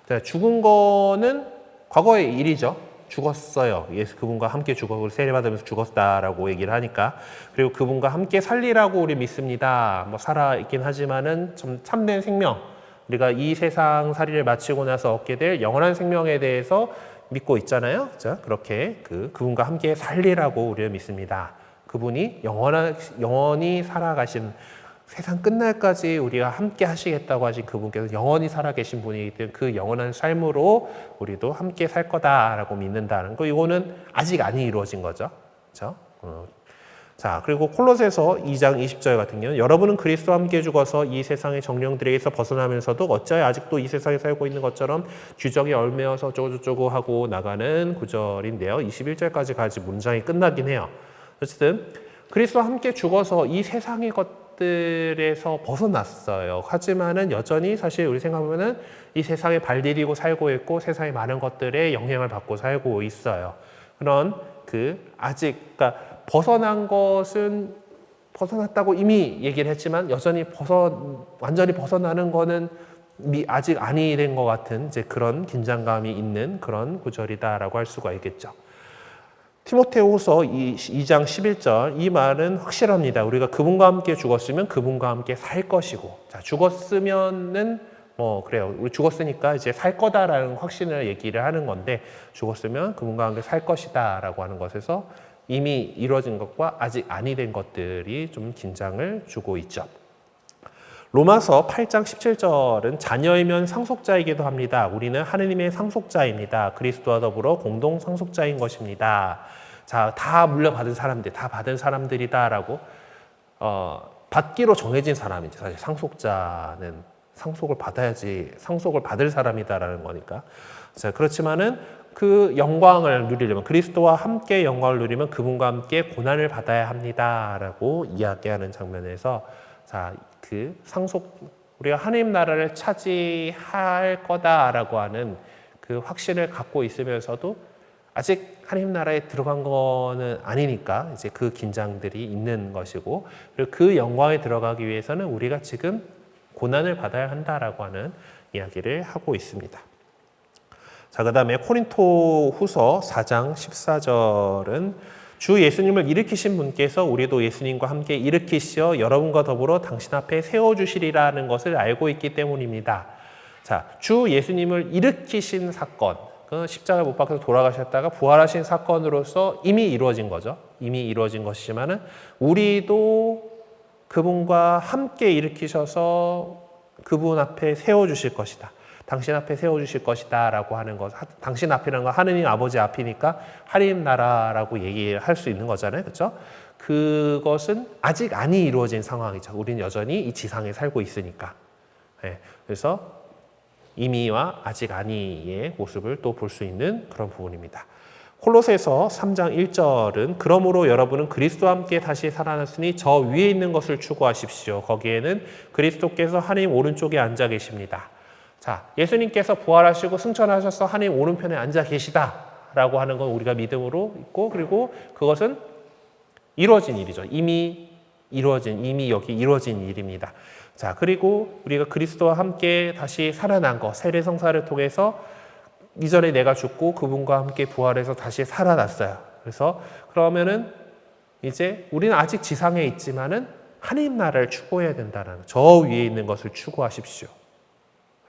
Speaker 1: 자, 죽은 거는 과거의 일이죠. 죽었어요. 예수 그분과 함께 죽었고 세례받으면서 죽었다라고 얘기를 하니까. 그리고 그분과 함께 살리라고 우리 믿습니다. 살아 있긴 하지만은 좀 참된 생명, 우리가 이 세상 살이를 마치고 나서 얻게 될 영원한 생명에 대해서 믿고 있잖아요. 자, 그렇게 그분과 함께 살리라고 우리를 믿습니다. 그분이 영원히 살아가신, 세상 끝날까지 우리가 함께 하시겠다고 하신 그분께서 영원히 살아계신 분이기 때문에 그 영원한 삶으로 우리도 함께 살 거다라고 믿는다는 거, 이거는 아직 안 이루어진 거죠. 그렇죠? 자, 그리고 콜로새서 2장 20절 같은 경우는 여러분은 그리스도와 함께 죽어서 이 세상의 정령들에게서 벗어나면서도 어찌하여 아직도 이 세상에 살고 있는 것처럼 규정에 얽매여서 어쩌고저쩌고 하고 나가는 구절인데요. 21절까지 가지 문장이 끝나긴 해요. 어쨌든 그리스도와 함께 죽어서 이 세상의 것들에서 벗어났어요. 하지만은 여전히 사실 우리 생각하면은 이 세상에 발디디고 살고 있고 세상의 많은 것들에 영향을 받고 살고 있어요. 그런 그러니까 벗어난 것은 벗어났다고 이미 얘기를 했지만 여전히 완전히 벗어나는 거는 아직 아니 된 것 같은 이제 그런 긴장감이 있는 그런 구절이다라고 할 수가 있겠죠. 티모테후서 2장 11절, 이 말은 확실합니다. 우리가 그분과 함께 죽었으면 그분과 함께 살 것이고, 자, 죽었으면은 그래요. 우리 죽었으니까 이제 살 거다라는 확신을 얘기를 하는 건데, 죽었으면 그분과 함께 살 것이다라고 하는 것에서 이미 이루어진 것과 아직 아니 된 것들이 좀 긴장을 주고 있죠. 로마서 8장 17절은 자녀이면 상속자이기도 합니다. 우리는 하느님의 상속자입니다. 그리스도와 더불어 공동 상속자인 것입니다. 자, 다 물려받은 사람들, 다 받은 사람들이다라고 받기로 정해진 사람이죠. 사실 상속자는 상속을 받아야지 상속을 받을 사람이다라는 거니까. 자, 그렇지만은 그 영광을 누리려면, 그리스도와 함께 영광을 누리면 그분과 함께 고난을 받아야 합니다라고 이야기하는 장면에서, 자, 우리가 하나님 나라를 차지할 거다라고 하는 그 확신을 갖고 있으면서도 아직 하나님 나라에 들어간 거는 아니니까 이제 그 긴장들이 있는 것이고, 그리고 그 영광에 들어가기 위해서는 우리가 지금 고난을 받아야 한다라고 하는 이야기를 하고 있습니다. 자, 그 다음에 코린토 후서 4장 14절은 주 예수님을 일으키신 분께서 우리도 예수님과 함께 일으키시어 여러분과 더불어 당신 앞에 세워주시리라는 것을 알고 있기 때문입니다. 자, 주 예수님을 일으키신 사건, 십자가에 못 박혀서 돌아가셨다가 부활하신 사건으로서 이미 이루어진 거죠. 이미 이루어진 것이지만은 우리도 그분과 함께 일으키셔서 그분 앞에 세워주실 것이다. 당신 앞에 세워주실 것이다 라고 하는 것, 당신 앞이라는 건 하느님 아버지 앞이니까 하나님 나라라고 얘기할 수 있는 거잖아요. 그렇죠? 그것은 아직 아니 이루어진 상황이죠. 우리는 여전히 이 지상에 살고 있으니까. 네, 그래서 이미와 아직 아니의 모습을 또 볼 수 있는 그런 부분입니다. 콜로새서 3장 1절은 그러므로 여러분은 그리스도와 함께 다시 살아났으니 저 위에 있는 것을 추구하십시오. 거기에는 그리스도께서 하나님 오른쪽에 앉아 계십니다. 자, 예수님께서 부활하시고 승천하셔서 하나님 오른편에 앉아 계시다라고 하는 건 우리가 믿음으로 있고, 그리고 그것은 이루어진 일이죠. 이미 여기 이루어진 일입니다. 자, 그리고 우리가 그리스도와 함께 다시 살아난 것, 세례성사를 통해서 이전에 내가 죽고 그분과 함께 부활해서 다시 살아났어요. 그래서 그러면은 이제 우리는 아직 지상에 있지만은 하나님 나라를 추구해야 된다는, 저 위에 있는 것을 추구하십시오.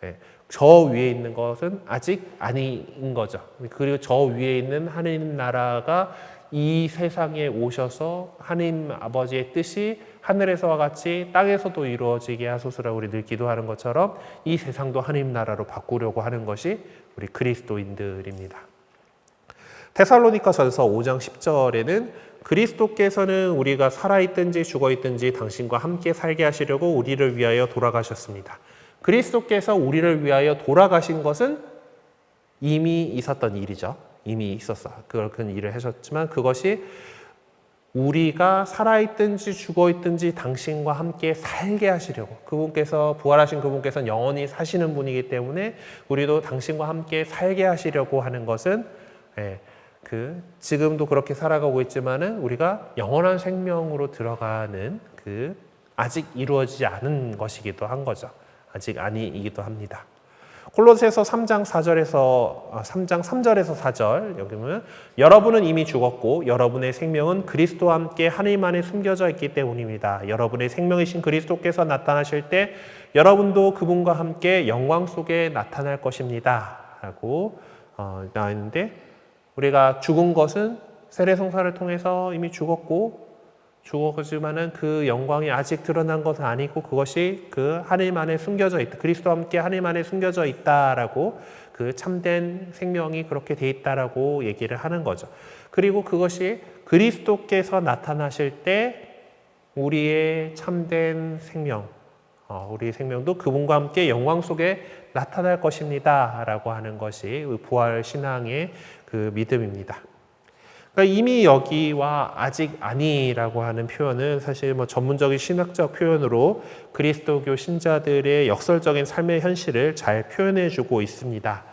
Speaker 1: 네, 저 위에 있는 것은 아직 아닌 거죠. 그리고 저 위에 있는 하느님 나라가 이 세상에 오셔서 하느님 아버지의 뜻이 하늘에서와 같이 땅에서도 이루어지게 하소서라고 우리 늘 기도하는 것처럼 이 세상도 하느님 나라로 바꾸려고 하는 것이 우리 그리스도인들입니다. 데살로니가전서 5장 10절에는 그리스도께서는 우리가 살아있든지 죽어있든지 당신과 함께 살게 하시려고 우리를 위하여 돌아가셨습니다. 그리스도께서 우리를 위하여 돌아가신 것은 이미 있었던 일이죠. 이미 있었어. 그런 일을 하셨지만 그것이 우리가 살아있든지 죽어있든지 당신과 함께 살게 하시려고, 그분께서 부활하신 그분께서는 영원히 사시는 분이기 때문에 우리도 당신과 함께 살게 하시려고 하는 것은 지금도 그렇게 살아가고 있지만은 우리가 영원한 생명으로 들어가는 아직 이루어지지 않은 것이기도 한 거죠. 아직 아니이기도 합니다. 콜로새서 3장 3절에서 4절 여기 보면 여러분은 이미 죽었고 여러분의 생명은 그리스도와 함께 하나님 안에 숨겨져 있기 때문입니다. 여러분의 생명이신 그리스도께서 나타나실 때 여러분도 그분과 함께 영광 속에 나타날 것입니다. 라고 나와 있는데, 우리가 죽은 것은 세례성사를 통해서 이미 죽었지만은 그 영광이 아직 드러난 것은 아니고 그것이 그 하나님 안에 숨겨져 있다. 그리스도와 함께 하나님 안에 숨겨져 있다라고, 그 참된 생명이 그렇게 돼 있다라고 얘기를 하는 거죠. 그리고 그것이 그리스도께서 나타나실 때 우리의 참된 생명, 우리의 생명도 그분과 함께 영광 속에 나타날 것입니다라고 하는 것이 부활 신앙의 그 믿음입니다. 그러니까 이미 여기와 아직 아니라고 하는 표현은 사실 전문적인 신학적 표현으로 그리스도교 신자들의 역설적인 삶의 현실을 잘 표현해주고 있습니다.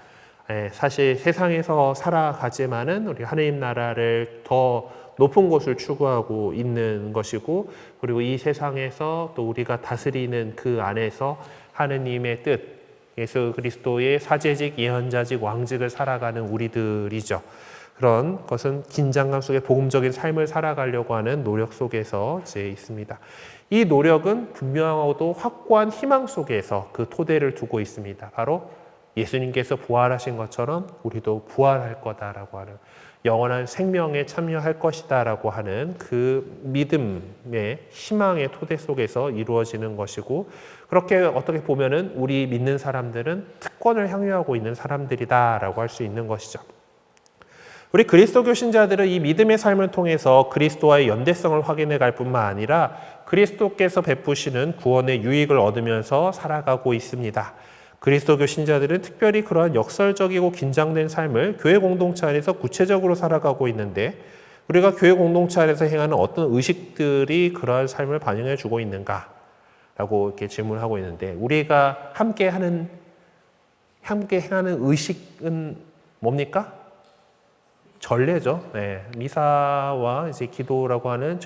Speaker 1: 사실 세상에서 살아가지만은 우리 하나님 나라를 더 높은 곳을 추구하고 있는 것이고, 그리고 이 세상에서 또 우리가 다스리는 그 안에서 하느님의 뜻, 예수 그리스도의 사제직, 예언자직, 왕직을 살아가는 우리들이죠. 그런 것은 긴장감 속에 복음적인 삶을 살아가려고 하는 노력 속에서 이제 있습니다. 이 노력은 분명하고도 확고한 희망 속에서 그 토대를 두고 있습니다. 바로 예수님께서 부활하신 것처럼 우리도 부활할 거다라고 하는, 영원한 생명에 참여할 것이다라고 하는 그 믿음의 희망의 토대 속에서 이루어지는 것이고, 그렇게 어떻게 보면은 우리 믿는 사람들은 특권을 향유하고 있는 사람들이다라고 할 수 있는 것이죠. 우리 그리스도교 신자들은 이 믿음의 삶을 통해서 그리스도와의 연대성을 확인해 갈 뿐만 아니라 그리스도께서 베푸시는 구원의 유익을 얻으면서 살아가고 있습니다. 그리스도교 신자들은 특별히 그러한 역설적이고 긴장된 삶을 교회 공동체 안에서 구체적으로 살아가고 있는데, 우리가 교회 공동체 안에서 행하는 어떤 의식들이 그러한 삶을 반영해 주고 있는가? 라고 이렇게 질문하고 있는데, 우리가 함께 행하는 의식은 뭡니까? 전례죠. 미사와 이제 기도라고 하는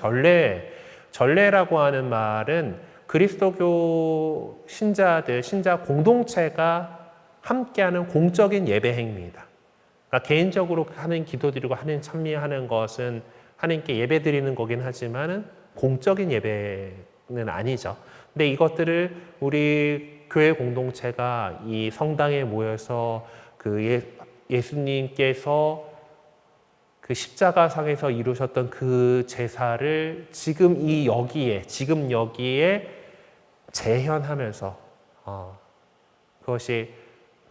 Speaker 1: 전례라고 하는 말은 그리스도교 신자들, 신자 공동체가 함께하는 공적인 예배 행위입니다. 그러니까 개인적으로 하는 기도드리고 하는 찬미하는 것은 하나님께 예배 드리는 거긴 하지만은 공적인 예배는 아니죠. 근데 이것들을 우리 교회 공동체가 이 성당에 모여서 예수님께서 그 십자가상에서 이루셨던 그 제사를 지금 여기에 재현하면서 그것이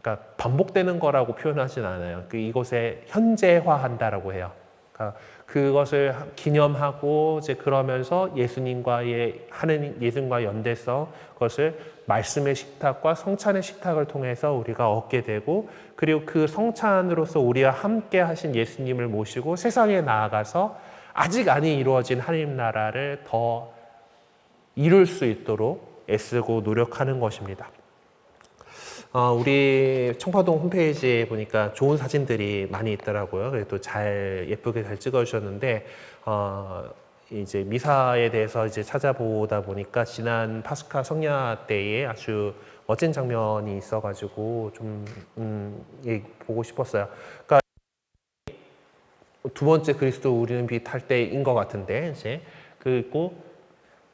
Speaker 1: 그러니까 반복되는 거라고 표현하진 않아요. 이곳에 현재화한다라고 해요. 그러니까 그것을 기념하고 이제 그러면서 예수님과의 연대성, 그것을 말씀의 식탁과 성찬의 식탁을 통해서 우리가 얻게 되고, 그리고 그 성찬으로서 우리와 함께 하신 예수님을 모시고 세상에 나아가서 아직 안 이루어진 하나님 나라를 더 이룰 수 있도록 애쓰고 노력하는 것입니다. 우리 청파동 홈페이지에 보니까 좋은 사진들이 많이 있더라고요. 그래도 예쁘게 잘 찍어주셨는데, 이제 미사에 대해서 이제 찾아보다 보니까 지난 파스카 성야 때에 아주 멋진 장면이 있어가지고 좀 보고 싶었어요. 그러니까 두 번째 그리스도 우리는 빛할 때인 것 같은데, 이제 그리고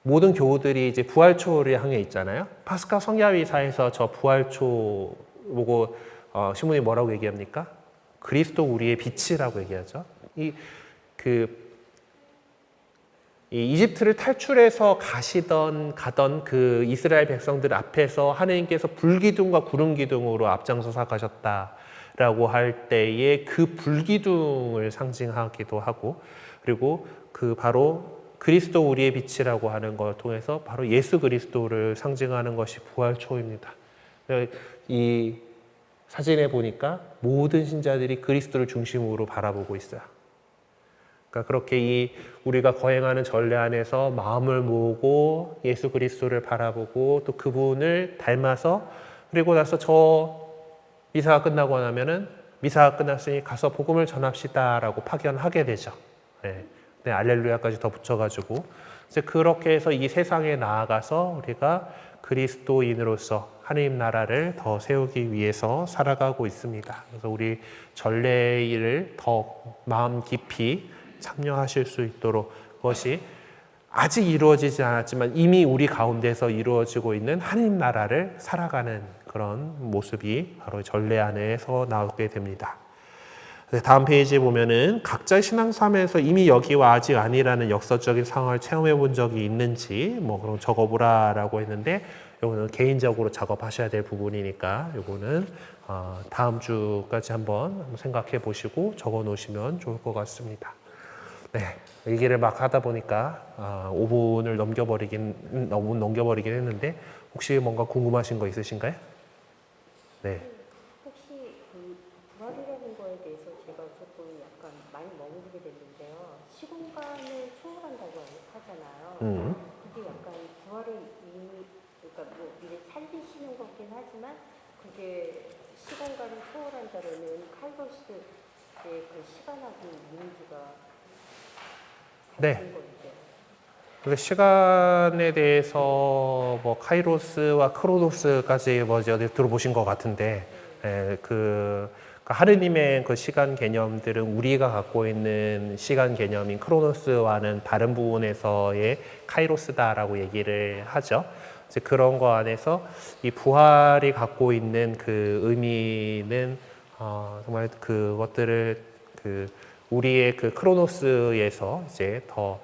Speaker 1: 모든 교우들이 이제 부활초를 향해 있잖아요. 파스카 성야위사에서 저 부활초를 보고 신부님이 뭐라고 얘기합니까? 그리스도 우리의 빛이라고 얘기하죠. 이 이집트를 탈출해서 가던 그 이스라엘 백성들 앞에서 하느님께서 불기둥과 구름기둥으로 앞장서서 가셨다라고 할 때에 그 불기둥을 상징하기도 하고, 그리고 그 바로 그리스도 우리의 빛이라고 하는 걸 통해서 바로 예수 그리스도를 상징하는 것이 부활초입니다. 이 사진에 보니까 모든 신자들이 그리스도를 중심으로 바라보고 있어요. 그러니까 그렇게 우리가 거행하는 전례 안에서 마음을 모으고 예수 그리스도를 바라보고 또 그분을 닮아서, 그리고 나서 미사가 끝나고 나면은 미사가 끝났으니 가서 복음을 전합시다라고 파견하게 되죠. 네, 알렐루야까지 더 붙여가지고 이제 그렇게 해서 이 세상에 나아가서 우리가 그리스도인으로서 하나님 나라를 더 세우기 위해서 살아가고 있습니다. 그래서 우리 전례를 더 마음 깊이 참여하실 수 있도록, 그것이 아직 이루어지지 않았지만 이미 우리 가운데서 이루어지고 있는 하나님 나라를 살아가는 그런 모습이 바로 전례 안에서 나오게 됩니다. 다음 페이지에 보면은 각자 신앙삶에서 이미 여기와 아직 아니라는 역사적인 상황을 체험해 본 적이 있는지 그럼 적어보라라고 했는데, 이거는 개인적으로 작업하셔야 될 부분이니까 이거는 다음 주까지 한번 생각해 보시고 적어 놓으시면 좋을 것 같습니다. 네, 얘기를 막 하다 보니까 5분을 넘겨버리긴 했는데, 혹시 뭔가 궁금하신 거 있으신가요? 네.
Speaker 2: 혹시 그 부활이라는 거에 대해서 제가 조금 약간 많이 머무르게 됐는데요. 시공간을 초월한다고 하잖아요. 그게 약간 부활의 의미, 그러니까 뭐 이제 살리시는 거긴 하지만 그게 시공간을 초월한다는 카이로스의 그 시간하고 이미지가
Speaker 1: 네. 근데 시간에 대해서 카이로스와 크로노스까지 어디 들어보신 것 같은데, 하느님의 그 시간 개념들은 우리가 갖고 있는 시간 개념인 크로노스와는 다른 부분에서의 카이로스다라고 얘기를 하죠. 이제 그런 거 안에서 이 부활이 갖고 있는 그 의미는 정말 그것들을 우리의 그 크로노스에서 이제 더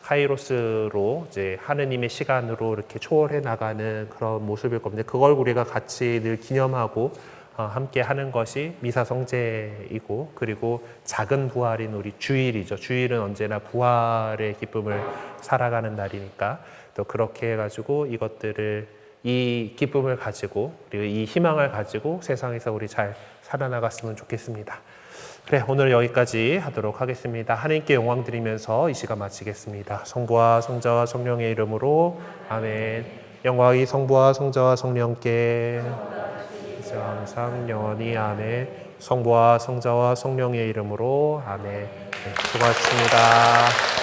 Speaker 1: 카이로스로 이제 하느님의 시간으로 이렇게 초월해 나가는 그런 모습일 겁니다. 그걸 우리가 같이 늘 기념하고 함께 하는 것이 미사 성제이고, 그리고 작은 부활인 우리 주일이죠. 주일은 언제나 부활의 기쁨을 살아가는 날이니까 또 그렇게 해가지고 이 기쁨을 가지고 그리고 이 희망을 가지고 세상에서 우리 잘 살아나갔으면 좋겠습니다. 그래, 오늘 여기까지 하도록 하겠습니다. 하나님께 영광 드리면서 이 시간 마치겠습니다. 성부와 성자와 성령의 이름으로 아멘. 영광이 성부와 성자와 성령께 항상 영원히 아멘. 성부와 성자와 성령의 이름으로 아멘. 네, 수고하셨습니다.